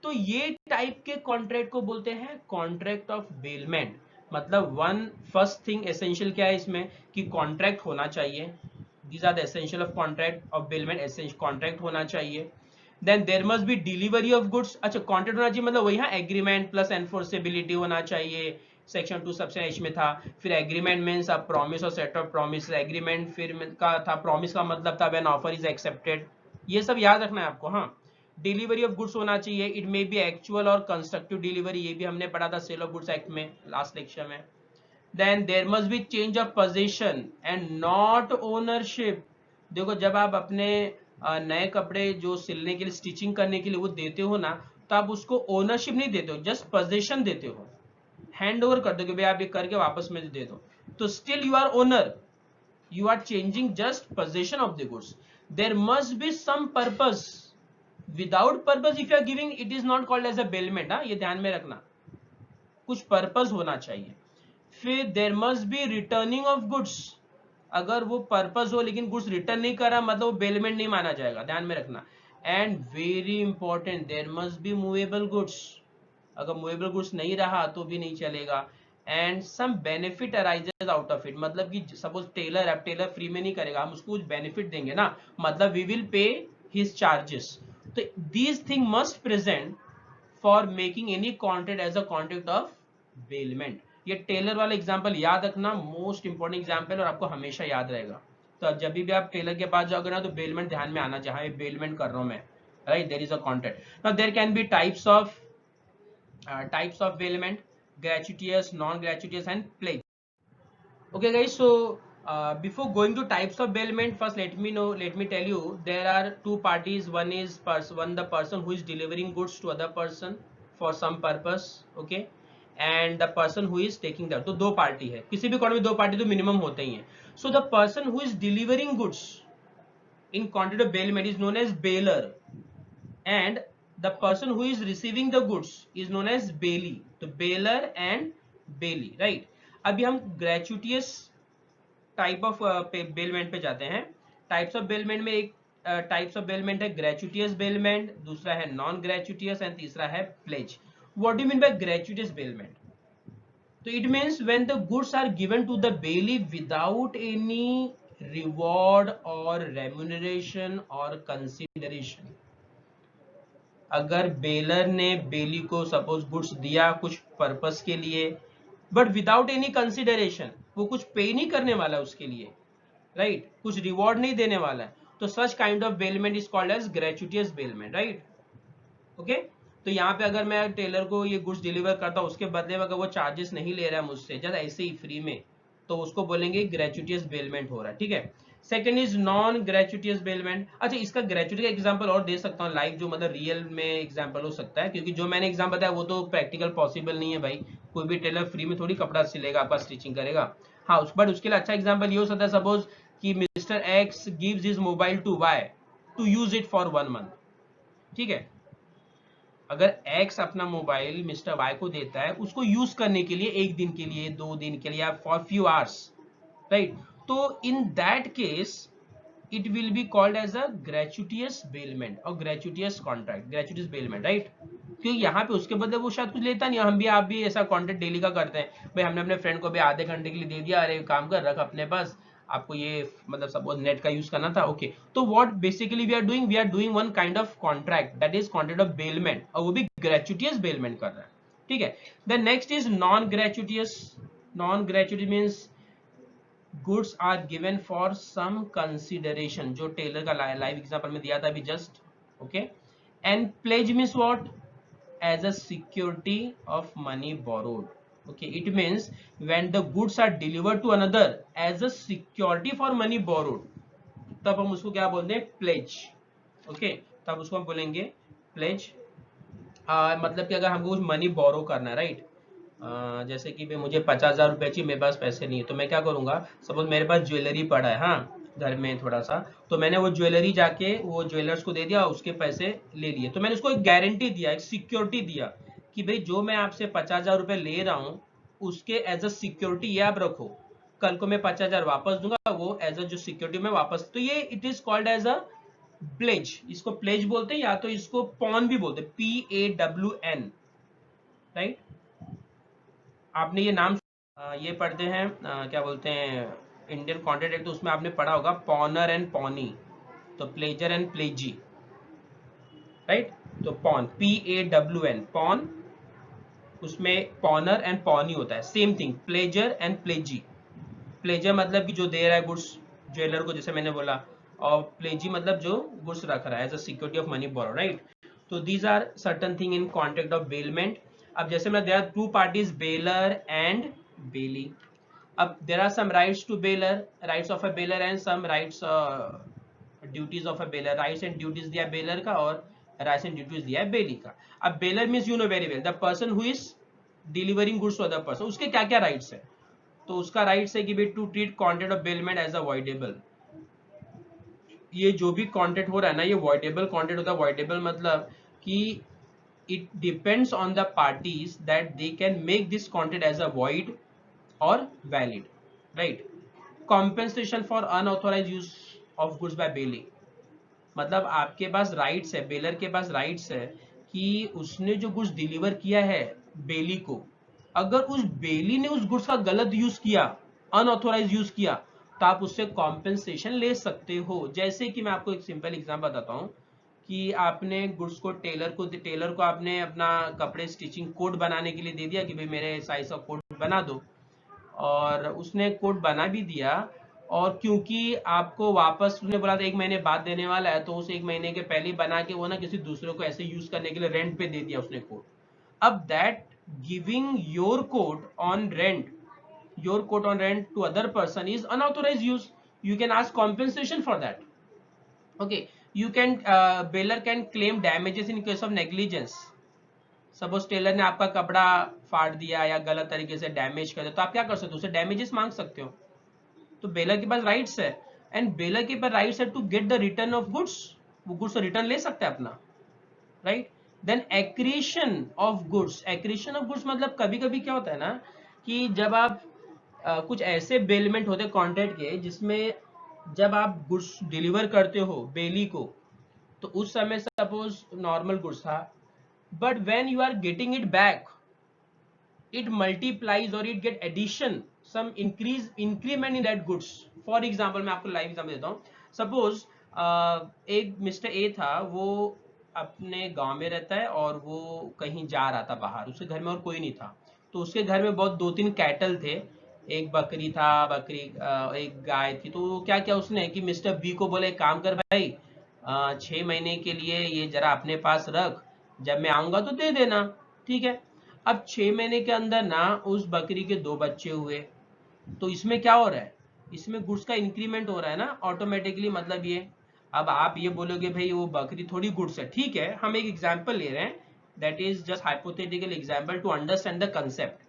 Speaker 1: तो ये टाइप के कॉन्ट्रैक्ट को बोलते हैं कॉन्ट्रैक्ट ऑफ बेलमेंट. मतलब वन फर्स्ट थिंग एसेंशियल क्या है इसमें कि कॉन्ट्रैक्ट होना चाहिए. These are the essential of contract of bailment. Essential contract होना चाहिए. Then there must be delivery of goods. अच्छा, कॉन्ट्रैक्ट होना चाहिए मतलब वही एग्रीमेंट प्लस एनफोर्सेबिलिटी होना चाहिए. सेक्शन 2 सबसे एच में था. फिर एग्रीमेंट मींस अ प्रॉमिस और सेट ऑफ प्रॉमिस. एग्रीमेंट फिर का था, प्रॉमिस का मतलब था व्हेन ऑफर इज एक्सेप्टेड. ये सब याद रखना है आपको. हाँ, डिलीवरी ऑफ गुड्स होना चाहिए. इट मे बी एक्चुअल और कंस्ट्रक्टिव डिलीवरी, ये भी हमने पढ़ा था सेल ऑफ गुड्स एक्ट में लास्ट लेक्चर में. Then there must be change of position and not ownership. देखो, जब आप अपने नए कपड़े जो सिलने के लिए स्टिचिंग करने के लिए वो देते हो ना, तो आप उसको ओनरशिप नहीं देते हो, जस्ट पोजीशन देते हो, हैंड ओवर कर दो कि भाई आप ये करके वापस में दे दो. तो still you are owner, you are changing just position of the goods. There must be some purpose. Without purpose if you are giving, it is not called as a bailment. ये ध्यान में रखना, कुछ पर्पस होना चाहिए. फिर there must be returning of goods. अगर वो पर्पस हो लेकिन गुड्स रिटर्न नहीं करा मतलब वो बेलमेंट नहीं माना जाएगा, ध्यान में रखना. And very important, there must be movable goods. अगर मूवेबल गुड्स नहीं रहा तो भी नहीं चलेगा. And some benefit arises out of it, मतलब कि सपोज टेलर, अब टेलर फ्री में नहीं करेगा, हम उसको कुछ बेनिफिट देंगे ना, मतलब we will pay his charges. तो these thing must present for making any contract as a contract of bailment. ये टेलर वाला एग्जांपल याद रखना, मोस्ट इंपॉर्टेंट एग्जांपल और आपको हमेशा याद रहेगा. तो जब भी आप टेलर के पास जाओगे ना तो बेलमेंट ध्यान में आना चाहिए, बेलमेंट कर रहा हूं मैं, right. There is a contract. Now there can be types of bailment: gratuitous, non-gratuitous and pledge. Okay guys, so before going to types of bailment, first let me tell you there are two parties. One is the person who is delivering goods to other person for some purpose, okay, and the person who is taking that. तो दो party है, किसी भी contract में दो party तो minimum होते ही हैं. So the person who is delivering goods in contract of bailment is known as bailer, and the person who is receiving the goods is known as bailee. तो bailor and bailee, right. अभी हम gratuitous type of bailment पे जाते हैं. types of bailment में एक types of bailment है gratuitous bailment, दूसरा है non gratuitous and तीसरा है pledge. What do you mean by gratuitous bailment? तो it means when the goods are given to the bailee without any reward or remuneration or consideration. अगर bailor ने बेली को suppose goods दिया कुछ purpose के लिए, बट विदाउट एनी कंसिडरेशन, वो कुछ पे नहीं करने वाला उसके लिए, राइट, कुछ रिवॉर्ड नहीं देने वाला है, तो such kind of bailment is called as gratuitous bailment, right. Okay, तो यहाँ पे अगर मैं टेलर को ये गुड्स डिलीवर करता हूँ, उसके बदले में अगर वो चार्जेस नहीं ले रहा है मुझसे, जस्ट ऐसे ही फ्री में, तो उसको बोलेंगे ग्रेचुइटियस बेलमेंट हो रहा है, ठीक है. Second is non gratuitous bailment. अच्छा, इसका ग्रेचुइटी का एग्जांपल और दे सकता हूँ लाइव, जो मतलब रियल में एग्जांपल हो सकता है, क्योंकि जो मैंने एग्जांपल बताया वो तो प्रैक्टिकल पॉसिबल नहीं है भाई. कोई भी टेलर फ्री में थोड़ी कपड़ा सिलेगा, आपका स्टिचिंग करेगा. हाँ, बट उसके लिए अच्छा एग्जांपल ये हो सकता है, सपोज कि mister X gives his mobile to Y to use it for 1 month, ठीक है. अगर एक्स अपना मोबाइल मिस्टर वाई को देता है उसको यूज करने के लिए 1 दिन के लिए, 2 दिन के लिए, या फॉर फ्यू आवर्स, राइट, तो in that case it will be called as a gratuitous bailment or gratuitous contract, gratuitous bailment, right? क्योंकि यहाँ पे उसके बदले वो शायद कुछ लेता नहीं, हम भी आप भी ऐसा कॉन्ट्रैक्ट डेली का करते हैं, भाई हमने अपने फ्रेंड को भी आधे घंटे के लिए दे दिया, अरे काम कर रख अपने पास, आपको ये मतलब सपोज नेट का यूज करना था, ओके, तो what basically we are doing one kind of contract, that is contract of bailment, और वो भी ग्रेचुटियस बेलमेंट कर रहा है, ठीक है। The next is non gratuitous. Non gratuity means goods are given for some consideration, जो टेलर का लाइव एग्जांपल में दिया था अभी just, okay. And pledge means what, as a security of money borrowed, okay, it means when the goods are delivered to another as a security for money borrowed, तब हम उसको क्या बोलते हैं, प्लेज, ओके, तब उसको हम बोलेंगे प्लेज। मतलब कि अगर हमको कुछ मनी बोरो करना है, राइट, जैसे कि भाई मुझे 50,000 रुपए चाहिए, मेरे पास पैसे नहीं है, तो मैं क्या करूंगा, सपोज मेरे पास ज्वेलरी पड़ा है, हाँ, घर में थोड़ा सा, तो मैंने वो ज्वेलरी जाके वो ज्वेलर्स को दे दिया, उसके पैसे ले लिए, तो मैंने उसको एक गारंटी दिया, एक सिक्योरिटी दिया कि भाई जो मैं आपसे 50,000 रुपए ले रहा हूँ उसके एज अ सिक्योरिटी ये आप रखो, कल को मैं 50,000 वापस दूंगा, वो एज अ जो सिक्योरिटी में वापस, तो ये it is called as a pledge, इसको प्लेज बोलते हैं, या तो इसको पॉन भी बोलते हैं, PAWN, राइट। आपने ये नाम ये पढ़ते हैं, क्या बोलते हैं, इंडियन कॉन्ट्रैक्ट एक्ट, तो उसमें आपने पढ़ा होगा पॉनर एंड पॉनी, तो प्लेजर एंड प्लेजी, राइट। तो पॉन, PAWN, पॉन, उसमें पॉनर एंड पॉनी होता है, same thing, pleasure and प्लेजी। Pleasure मतलब कि जो दे रहा है गुड्स ज्वेलर को, जैसे मैंने बोला, और प्लेजी मतलब जो गुड्स रख रहा है as a security of money borrow, right. तो these are certain thing in contract of bailment. अब जैसे मैं, there are two parties, bailor and bailee. अब there are some rights to bailor, rights of a bailor, and some rights, duties of a bailor, rights and duties दिया bailor का, और rights and duties दिया है bailee का। अब bailor means you know very well, the person who is delivering goods to other person, उसके क्या क्या राइट्स है, तो उसका राइट्स है कि भाई to treat contract of bailment as a voidable. ये जो भी कॉन्ट्रैक्ट हो रहा है ना, ये वॉइडेबल कॉन्ट्रैक्ट होता है। वॉइडेबल मतलब कि it depends on the parties that they can make this contract as a void और valid, right. Compensation for unauthorise use of goods by bailee, मतलब आपके पास राइट्स है, बेलर के पास राइट्स है कि उसने जो गुड्स डिलीवर किया है बेली को, अगर उस बेली ने उस गुड्स का गलत यूज किया, अनऑथोराइज यूज किया, तो आप उससे कॉम्पेंसेशन ले सकते हो। जैसे कि मैं आपको एक सिंपल एग्जांपल बताता हूँ कि आपने गुड्स को टेलर को आपने अपना कपड़े स्टिचिंग कोड बनाने के लिए दे दिया कि भाई मेरे साइज का कोड बना दो, और उसने कोड बना भी दिया, और क्योंकि आपको वापस उसने बोला था 1 महीने बाद देने वाला है, तो उस 1 महीने के पहले ही बना के वो ना किसी दूसरे को ऐसे यूज करने के लिए रेंट पे दे दिया उसने कोड। अब that giving your code on rent, your quote on rent to other person is unauthorized use, you can ask compensation for that, okay। You can bailor can claim damages in case of negligence, suppose tailor ने आपका कपड़ा फाड़ दिया या गलत तरीके से damage कर दिया, तो आप क्या कर सकते हो, उसे डैमेजेस मांग सकते हो, तो बेलर के पास राइट्स है, एंड बेलर के पास राइट्स है to get the return of goods, वो गुड्स रिटर्न ले सकता है अपना, right. Then accretion of goods, accretion of goods मतलब कभी कभी क्या होता है ना कि जब आप कुछ ऐसे बेलमेंट होते हैं कॉन्ट्रैक्ट के जिसमें जब आप गुड्स डिलीवर करते हो बेली को, तो उस समय सपोज नॉर्मल गुड्स था, but when you are getting it back it multiplies or it get addition, some increment in that goods। for example मैं आपको लाइव एग्जांपल देता हूँ, सपोज एक मिस्टर ए था, वो अपने गांव में रहता है और वो कहीं जा रहा था बाहर, उसके घर में और कोई नहीं था, तो उसके घर में बहुत 2-3 कैटल थे, एक बकरी था, एक गाय थी, तो क्या क्या उसने कि मिस्टर बी को बोले काम कर भाई, 6 महीने के लिए ये जरा अपने पास रख, जब मैं आऊंगा तो दे देना, ठीक है। अब 6 महीने के अंदर ना उस बकरी के 2 बच्चे हुए, तो इसमें क्या हो रहा है, इसमें गुड्स का इंक्रीमेंट हो रहा है ना ऑटोमेटिकली, मतलब ये, अब आप ये बोलोगे भाई वो बकरी थोड़ी गुड्स है, ठीक है, हम एक एग्जांपल ले रहे हैं, that is just hypothetical example to understand the concept.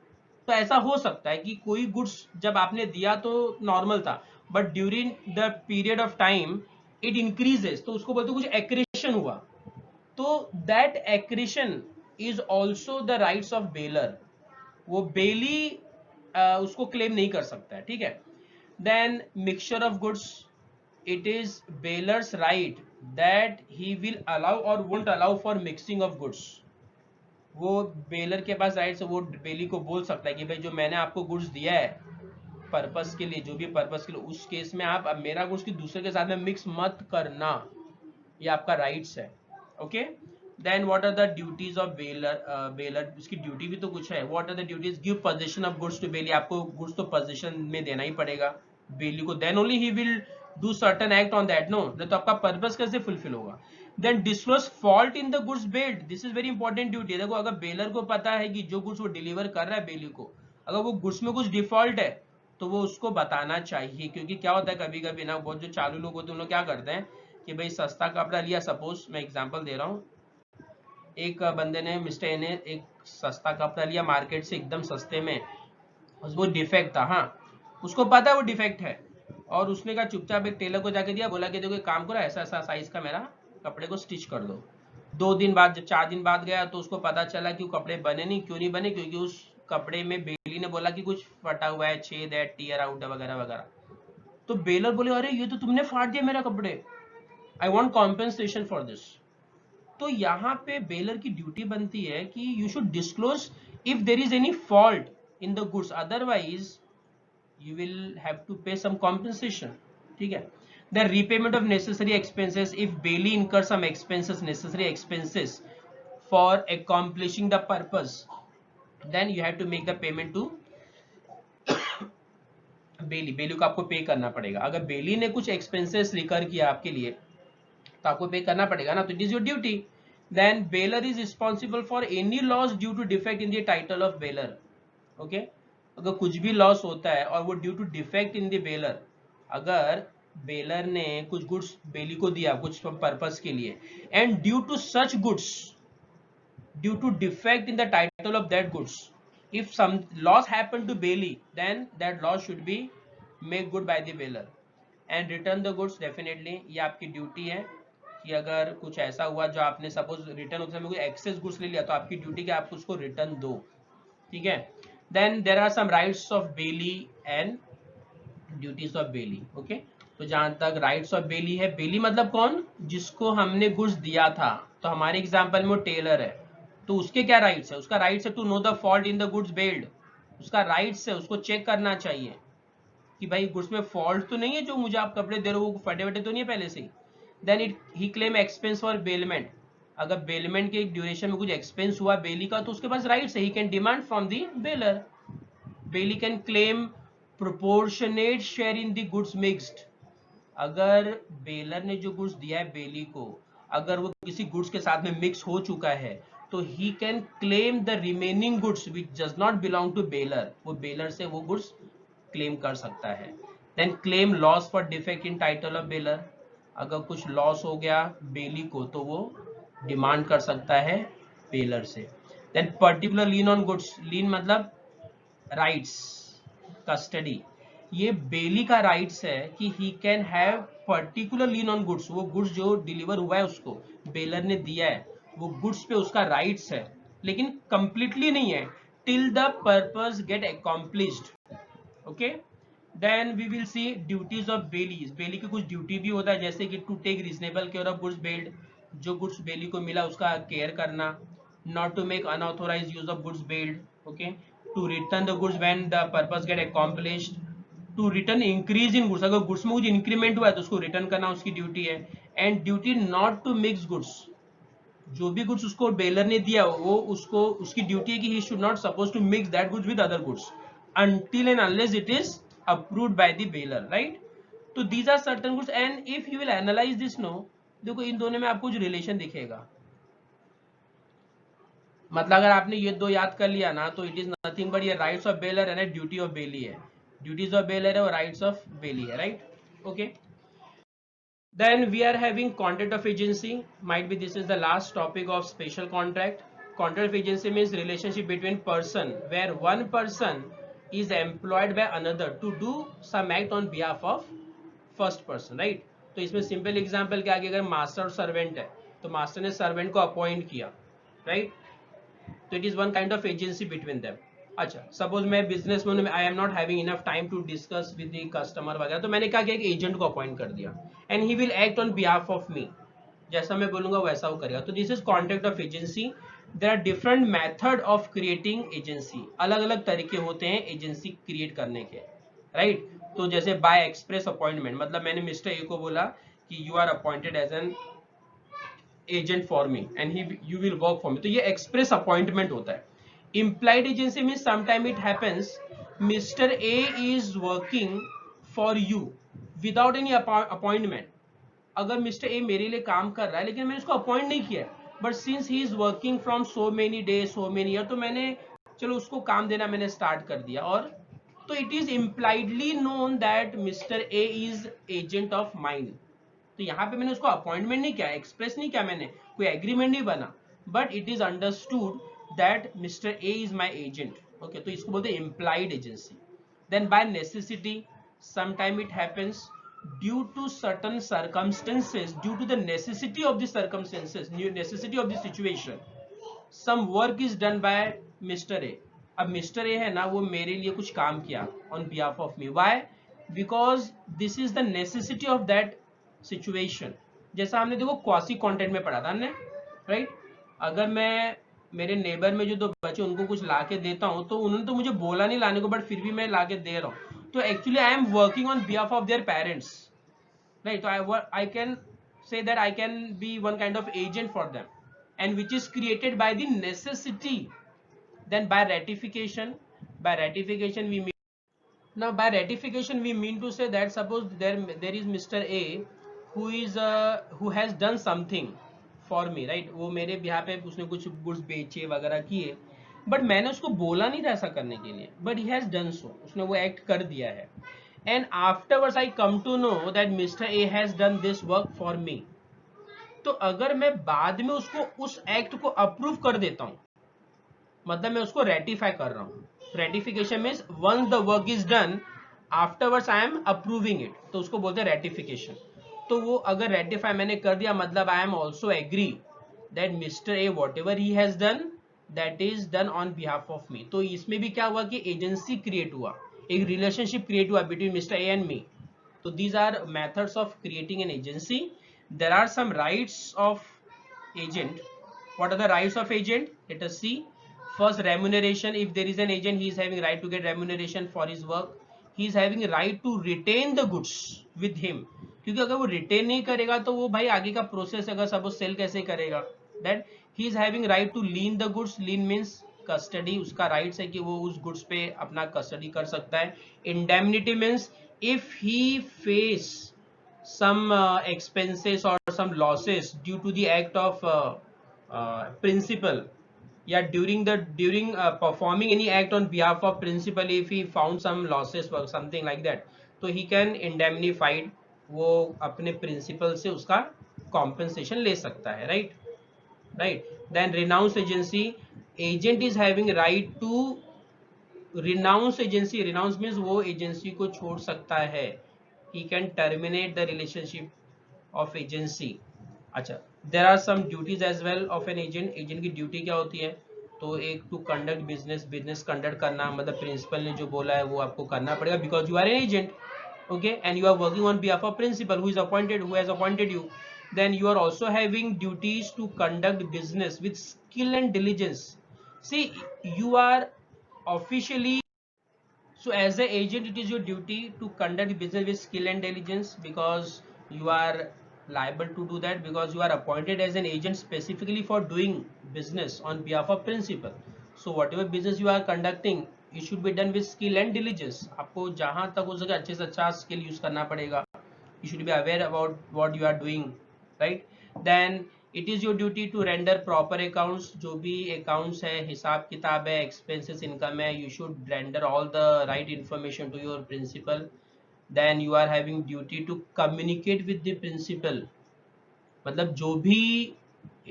Speaker 1: तो ऐसा हो सकता है कि कोई गुड्स जब आपने दिया तो नॉर्मल था, but during the period of time it increases, तो उसको बोलते कुछ एक्रेशन हुआ, तो that accretion is also the rights of baler, वो बेली उसको क्लेम नहीं कर सकता है, ठीक है। Then mixture of goods, it is bailor's right that he will allow or won't allow for mixing of goods, वो बेलर के पास राइट है, वो बेली को बोल सकता है कि भाई जो मैंने आपको गुड्स दिया है पर्पस के लिए, जो भी पर्पस के लिए, उस केस में आप अब मेरा गुड्स की दूसरे के साथ में मिक्स मत करना, ये आपका राइट्स है, okay. Then what are the duties of bailor, bailor उसकी ड्यूटी भी तो कुछ है। What are the duties, give position of goods to bailee, आपको गुड्स तो पोजीशन में देना ही पड़ेगा बेली को, then only he will do certain act on that, no, तो आपका पर्पस कैसे फुलफिल होगा। Then disclose fault in the goods bailed, this is very important duty. देखो अगर बेलर को पता है कि जो गुड्स वो डिलीवर कर रहा है बेली को, अगर वो गुड्स में कुछ डिफॉल्ट है तो वो उसको बताना चाहिए, क्योंकि क्या होता है कभी कभी ना, बहुत जो चालू लोग होते हैं उन लोग क्या करते हैं कि भाई सस्ता कपड़ा लिया, सपोज मैं एग्जांपल दे रहा हूँ, एक बंदे ने, मिस्टर ए ने एक सस्ता कपड़ा लिया मार्केट से एकदम सस्ते में, वो डिफेक्ट था, हाँ उसको पता है वो डिफेक्ट है, और उसने कहा चुपचाप एक टेलर को जाके दिया, बोला कि देखो एक काम करो ऐसा ऐसा साइज का मेरा कपड़े को स्टिच कर दो। 2 दिन बाद, जब 4 दिन बाद गया तो उसको पता चला कि वो कपड़े बने नहीं, क्यों नहीं बने, क्योंकि उस कपड़े में बेली ने बोला कि कुछ फटा हुआ है, छेद है, टीयर आउट है वगैरह वगैरह। तो बेलर बोले अरे ये तो तुमने फाड़ दिया मेरा कपड़े, I want compensation for this. तो यहाँ पे बेलर की ड्यूटी बनती है कि you should disclose if there is any fault in the goods, otherwise you will have to pay some compensation, ठीक है। the repayment of necessary expenses, if bailey incurs some expenses, necessary expenses for accomplishing the purpose, then you have to make the payment to बेली को आपको पे करना पड़ेगा। अगर बेली ने कुछ एक्सपेंसेस रिकर किया आपके लिए तो आपको पे करना पड़ेगा ना, तो it is your duty. Then bailor is responsible for any loss due to defect in the title of bailor, okay. अगर कुछ भी लॉस होता है और वो due to defect in the bailor, अगर बेलर ने कुछ गुड्स बेली को दिया कुछ पर्पस के लिए, and due to such goods, due to defect in the title of that goods, if some loss happened to Bailey, then that loss should be made good by the bailor and return the goods, definitely ये आपकी duty है कि अगर कुछ ऐसा हुआ जो आपने सपोज रिटर्न उस समय कोई एक्सेस गुड्स ले लिया तो आपकी ड्यूटी कि आप उसको रिटर्न दो, ठीक है। Then there are some rights of bailee and duties of bailee, okay. तो जहां तक राइट्स ऑफ बेली है, बेली मतलब कौन, जिसको हमने गुड्स दिया था, तो हमारे एग्जांपल में वो टेलर है, तो उसके क्या राइट्स है, उसका राइट्स है to know the fault in the goods bailed, उसका राइट्स है उसको चेक करना चाहिए कि भाई गुड्स में फॉल्ट तो नहीं है, जो मुझे आप कपड़े दे रहे हो वो फटे वटे तो नहीं है पहले से ही। Then it he claim expense for bailment, अगर बेलमेंट के ड्यूरेशन में कुछ एक्सपेंस हुआ बेली का तो उसके पास राइट्स है, he can demand from the bailor. Bailee can claim proportionate share in the goods mixed, अगर बेलर ने जो गुड्स दिया है बेली को, अगर वो किसी गुड्स के साथ में मिक्स हो चुका है तो he can claim the remaining goods which does not belong to bailor, वो बेलर से वो गुड्स क्लेम कर सकता है। Then claim loss for defect in title of bailor, अगर कुछ लॉस हो गया बेली को तो वो डिमांड कर सकता है बेलर से। Then particular lien on goods, lien मतलब राइट्स, कस्टडी, ये बेली का राइट्स है कि he can have particular lien on goods, वो गुड्स जो डिलीवर हुआ है उसको बेलर ने दिया है वो गुड्स पे उसका राइट्स है, लेकिन कंप्लीटली नहीं है, till the purpose get accomplished, okay. Then we will see duties of bailee, bailee की कुछ ड्यूटी भी होता है जैसे कि to take reasonable care of goods bailed, जो गुड्स बेली को मिला उसका केयर करना, not to make unauthorised use of goods bailed, okay, to return the goods when the purpose get accomplished, to return increase in goods, अगर goods में कुछ increment हुआ है तो उसको रिटर्न करना उसकी ड्यूटी है, and duty not to mix goods, जो भी गुड्स उसको बेलर ने दिया वो उसको उसकी ड्यूटी है कि he should not suppose to mix that goods with other goods until and unless it is approved by the bailor, right? तो these are certain goods and if you will analyze this, no, देखो इन दोनों में आपको जो relation दिखेगा, मतलब अगर आपने ये दो याद कर लिया ना तो इट इज नथिंग बट ये राइट्स ऑफ बेलर है ना, ड्यूटी ऑफ बेली है, ड्यूटीज ऑफ बेलर है और राइट्स ऑफ बेली है, right, okay. Then we are having contract of agency, might be this is the last topic of special contract. Contract of agency means relationship between person where one person is employed by another to do some act on behalf of first person, right? तो इसमें simple example क्या, अगर master और servant है तो master ने servant को appoint किया, राइट, तो it is one kind of agency between them. अच्छा, सपोज मैं बिजनेस में I am not having enough time to discuss with the customer वगैरह, तो मैंने क्या किया, एक एजेंट को अपॉइंट कर दिया and he will act on behalf of me, जैसा मैं बोलूंगा वैसा वो करेगा। तो this is contact of agency. There are different method of creating agency, अलग अलग तरीके होते हैं एजेंसी क्रिएट करने के, राइट। तो जैसे बाय एक्सप्रेस अपॉइंटमेंट, मतलब मैंने मिस्टर ए को बोला कि you are appointed as an agent for me and he you will work for me, तो ये एक्सप्रेस अपॉइंटमेंट होता है। implied agency means sometime it happens Mr. A is working for you without any appointment। अगर mister A मेरे लिए काम कर रहा है लेकिन मैंने उसको अपॉइंट नहीं किया, but since he is working from so many days so many year, तो मैंने चलो उसको काम देना मैंने स्टार्ट कर दिया, और तो it is impliedly known that mister A is agent of mind. तो यहाँ पे मैंने उसको अपॉइंटमेंट नहीं किया, एक्सप्रेस नहीं किया, मैंने कोई एग्रीमेंट नहीं बना, but it is understood that mister A is my agent. Okay, तो इसको बोलते हैं implied agency. Then by necessity, sometime it happens due to certain circumstances, due to the necessity of the circumstances, necessity of the situation, some work is done by Mr. A। अब mister A है ना, वो मेरे लिए कुछ काम किया on behalf of me, why? Because this is the necessity of that situation। जैसा हमने देखो क्वासी कंटेंट में पढ़ा था हमने, राइट। अगर मैं मेरे नेबर में जो दो बच्चे उनको कुछ ला के देता हूँ, तो उन्होंने तो मुझे बोला नहीं लाने को, बट फिर भी मैं ला के दे रहा हूँ, तो actually I am working on behalf of their parents, right. तो I can say that I can be one kind of agent for them, and which is created by the necessity। Then by ratification we mean, now by ratification we mean to say that suppose there is Mr. A who has done something for me, right। वो मेरे behalf पे उसने कुछ goods बेचे वगैरह किए, but मैंने उसको बोला नहीं था ऐसा करने के लिए, but he has done so, उसने वो एक्ट कर दिया है। And afterwards I come to know that mister A has done this work for me. तो अगर मैं बाद में उसको उस एक्ट को अप्रूव कर देता हूं, मतलब मैं उसको रेटिफाई कर रहा हूं। Ratification means once the work is done afterwards I am approving it, तो उसको बोलते हैं रेटिफिकेशन। तो वो अगर रेटिफाई मैंने कर दिया, मतलब I am also agree that mister A whatever he has done that is done on behalf of me. तो इसमें भी क्या हुआ कि एजेंसी क्रिएट हुआ, एक रिलेशनशिप क्रिएट हुआ between mister A and me. तो these are methods of creating an agency. There are some rights of agent। What are the rights of agent? Let us see. First, remuneration. If there is an agent, he is having right to get remuneration for his work. He is having right to retain the goods with him, क्योंकि अगर वो retain नहीं करेगा तो वो भाई आगे का प्रोसेस अगर सब सेल कैसे करेगा। That he is having right to lien the goods. Lien means custody, उसका राइट्स है कि वो उस गुड्स पे अपना कस्टडी कर सकता है। Indemnity means if he face some expenses or some losses due to the act of principal, yeah, during performing any act on behalf of principal, if he found some losses or something like that, so he can indemnified, वो अपने principal से उसका compensation ले सकता है, right. Then renounce agency, agent is having right to renounce agency. Renounce means वो agency को छोड़ सकता है, he can terminate the relationship of agency। अच्छा, there are some duties as well of an agent। Agent की duty क्या होती है? तो एक टू कंडक्ट बिजनेस कंडक्ट करना, मतलब प्रिंसिपल ने जो बोला है वो आपको करना पड़ेगा, because you are an agent, okay, and you are working on behalf of principal who has appointed you. Then you are also having duties to conduct business with skill and diligence। See, you are officially, so as an agent it is your duty to conduct business with skill and diligence, because you are liable to do that, because you are appointed as an agent specifically for doing business on behalf of principal। So whatever business you are conducting, it should be done with skill and diligence। आपको जहां तक हो सके अच्छे से अच्छा skill use करना पड़ेगा। You should be aware about what you are doing, right? Then it is your duty to render proper accounts। जो भी accounts है, हिसाब किताब है, expenses, income है, you should render all the right information to your principal। Then you are having duty to communicate with the principal। मतलब जो भी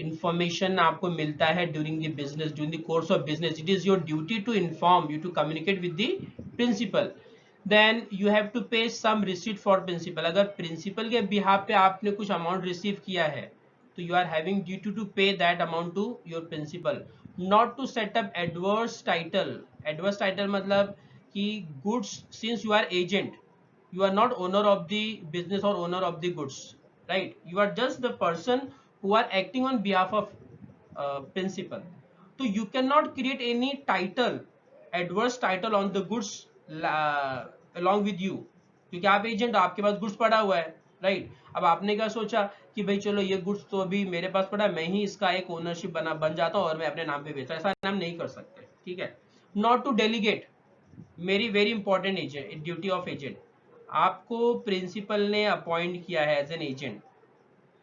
Speaker 1: information आपको मिलता है during the business, during the course of business, it is your duty to inform, you to communicate with the principal। Then you have to pay some receipt for principal। अगर principal के behalf पे आपने कुछ amount receive किया है, तो you are having duty to pay that amount to your principal। not to set up adverse title. Adverse title मतलब कि goods, since you are agent, you are not owner of the business or owner of the goods, right? You are just the person who are acting on behalf of principal. So you cannot create any title, adverse title on the goods along with you, क्योंकि आप agent, आपके पास goods पड़ा हुआ है, right? अब आपने क्या सोचा कि भाई चलो ये गुड्स तो अभी मेरे पास पड़ा है, मैं ही इसका एक ओनरशिप बन जाता हूँ और मैं अपने नाम पे बेचता, ऐसा नाम नहीं कर सकते, ठीक है? नॉट टू डेलीगेट, मेरी very important agent, duty of agent, आपको प्रिंसिपल ने अपॉइंट किया है एज एन एजेंट।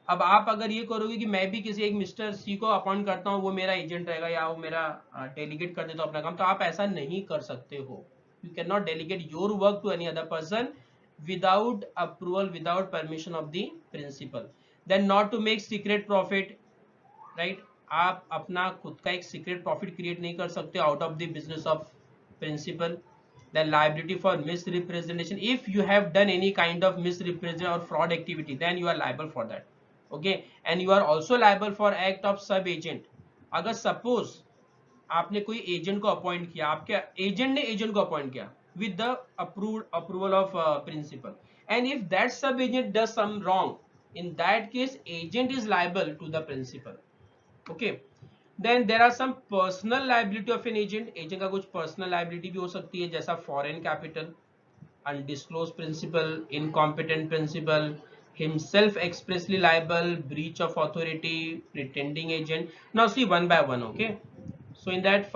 Speaker 1: अब आप अगर ये करोगे कि मैं भी किसी एक मिस्टर सी को अपॉइंट करता हूँ, वो मेरा एजेंट रहेगा या वो मेरा डेलीगेट कर देता अपना काम, तो आप ऐसा नहीं कर सकते हो। You can not delegate your work to any other person without approval, without permission of the principal. Then not to make secret profit, right? आप अपना खुद का एक सीक्रेट प्रॉफिट क्रिएट नहीं कर सकते out of the business of principal. Then liability for misrepresentation, if you have done any kind of misrepresentation or fraud activity, then you are liable for that, okay? And you are also liable for act of sub agent। अगर suppose आपने कोई agent को appoint किया, आपके agent ने agent को appoint किया with the approval of principal, and if that sub agent does some wrong, in that case agent is liable to the principal, okay? Then there are some personal liability of an agent। Agent का कुछ personal liability भी हो सकती है, जैसा foreign capital, undisclosed principal, incompetent principal, himself expressly liable, breach of authority, pretending agent। Now see one by one, okay? So in that,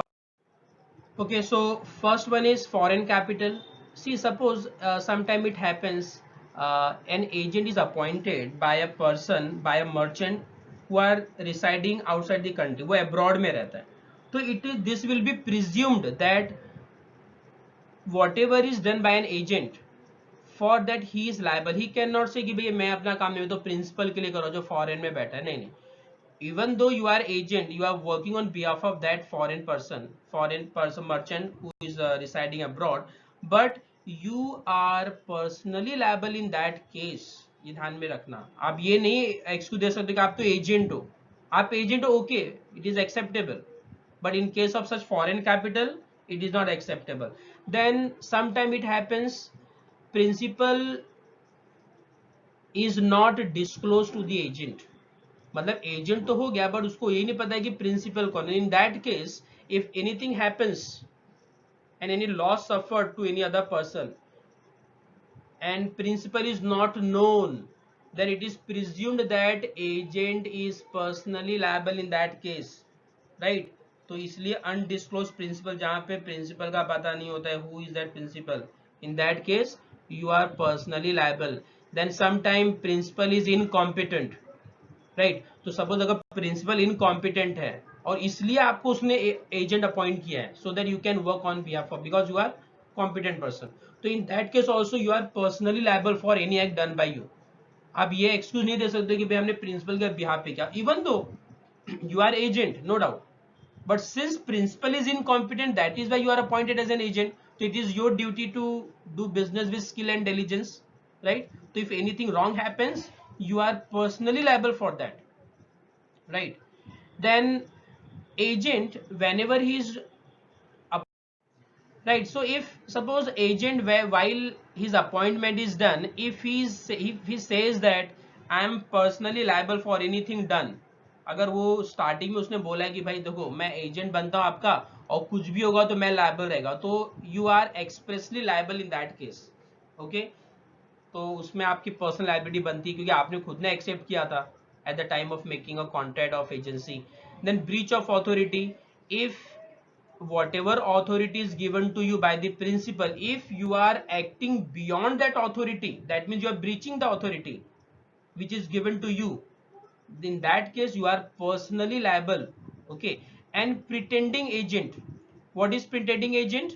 Speaker 1: okay, so first one is foreign capital। See, suppose sometime it happens, an agent is appointed by a person, by a merchant who are residing outside the country, वो abroad में रहता है, तो it is, this will be presumed that whatever is done by an agent, for that he is liable। he cannot say कि भाई मैं अपना काम नहीं तो प्रिंसिपल के लिए करो जो फॉरेन में बैठा है, नहीं नहीं। even though you are agent, you are working on behalf of that foreign person merchant who is residing abroad, but you are personally liable in that case। ये ध्यान में रखना, आप ये नहीं एक्सक्यूज दे सकते कि आप तो एजेंट हो, आप एजेंट हो, okay, it is acceptable, but in case of such foreign capital it is not acceptable। then sometime it happens principal is not disclosed to the agent, मतलब एजेंट तो हो गया बट उसको ये नहीं पता है कि प्रिंसिपल कौन है। In that case if anything happens and any loss suffered to any other person and principal is not known, then it is presumed that agent is personally liable in that case, right? तो इसलिए undisclosed principal, जहां पे principal का पता नहीं होता है who is that principal, in that case you are personally liable। then sometime principal is incompetent, right? तो सपोज अगर प्रिंसिपल इनकॉम्पिटेंट है और इसलिए आपको उसने एजेंट अपॉइंट किया है, so that you can work on behalf of, because you are competent person, तो in that case also you are personally liable for any act done by you. आप ये एक्सक्यूज नहीं दे सकते कि भाई हमने प्रिंसिपल के बिहाफ पे किया, even though you are agent, no doubt, but since principal is incompetent, that is why you are appointed as an agent, so it is your duty to do business with skill and diligence, right? So if anything wrong happens, you are personally liable for that, right? Then agent, whenever he is right, so if suppose agent, while his appointment is done, if he says that I am personally liable for anything done, अगर वो starting में उसने बोला है कि भाई देखो मैं एजेंट बनता हूँ आपका और कुछ भी होगा तो मैं लायबल रहेगा, तो you are expressly liable in that case, okay? तो उसमें आपकी पर्सनल लायबिलिटी बनती है क्योंकि आपने खुद ने एक्सेप्ट किया था at the time of making a contract of agency. Then breach of authority, if whatever authority is given to you by the principal, if you are acting beyond that authority, that means you are breaching the authority which is given to you, in that case you are personally liable, okay? And pretending agent, what is pretending agent?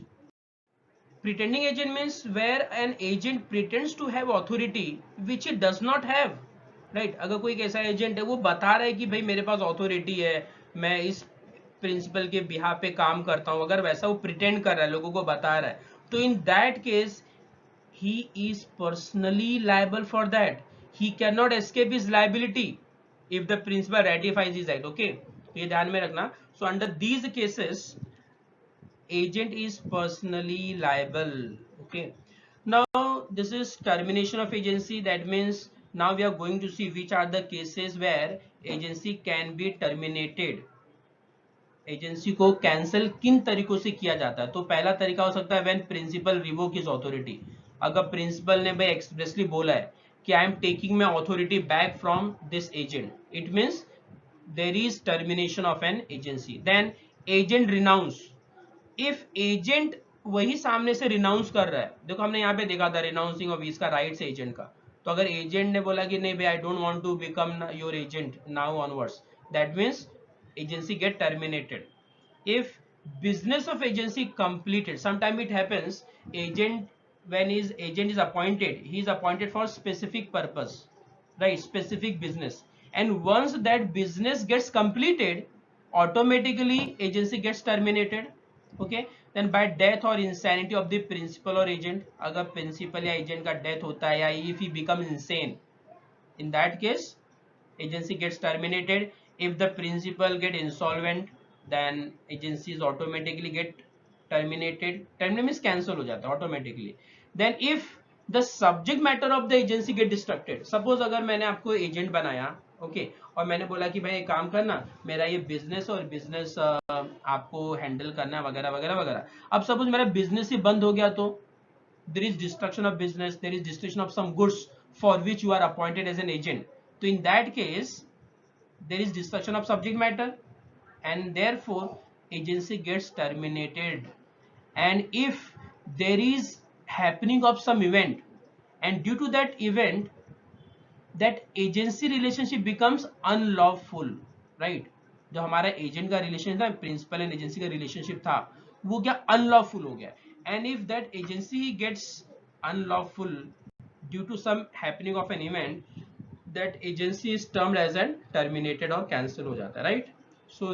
Speaker 1: Pretending agent means where an agent pretends to have authority which it does not have, right? अगर कोई ऐसा agent है वो बता रहा है कि भाई मेरे पास अथॉरिटी है, मैं इस प्रिंसिपल के बिहाफ पे काम करता हूं, अगर वैसा वो प्रिटेंड कर रहा है, लोगों को बता रहा है, तो in that case he is personally liable for that। he cannot escape his liability if the principal ratifies his act, okay? तो ये ध्यान में रखना. So under these cases agent is personally liable. Okay, now this is termination of agency. That means now we are going to see which are the cases where agency can be terminated. Agency को cancel किन तरीकों से किया जाता है. तो पहला तरीका हो सकता है when principal revoke his authority. अगर प्रिंसिपल ने भाई एक्सप्रेसली बोला है कि I am taking my authority back from this agent, it means there is termination of an agency. Then agent renounce. If agent वही सामने से रिनाउंस कर रहा है, देखो हमने यहाँ पे देखा था रिनाउंसिंग ऑफ इसका राइट्स एजेंट का. तो अगर एजेंट ने बोला कि नहीं भाई I don't want to become your agent now onwards, that means agency get terminated. If business of agency completed, sometime it happens agent, when his agent is appointed, he is appointed for specific purpose, right, specific business, and once that business gets completed automatically agency gets terminated. Okay, then by death or insanity of the principal or agent, अगर principal या agent का death होता है या if he becomes insane, in that case agency gets terminated. If the principal get insolvent, then agencies automatically get terminated. Terminate means cancel हो जाता है automatically. Then if the subject matter of the agency get destructed, suppose अगर मैंने आपको agent बनाया, okay, और मैंने बोला कि भाई एक काम करना, मेरा ये बिजनेस और बिजनेस आपको हैंडल करना है वगैरह वगैरह वगैरह. अब सपोज मेरा बिजनेस ही बंद हो गया, तो there is destruction of business, there is destruction of some goods for which you are appointed as an agent. So in that case there is destruction of subject matter and therefore agency gets terminated. And if there is happening of some event and due to that event that agency relationship becomes unlawful, right, जो हमारा agent का relation था, principal and agency का relationship था, वो क्या unlawful हो गया. And if that agency gets unlawful due to some happening of an event, that agency is termed as an terminated or cancel हो जाता है, right. So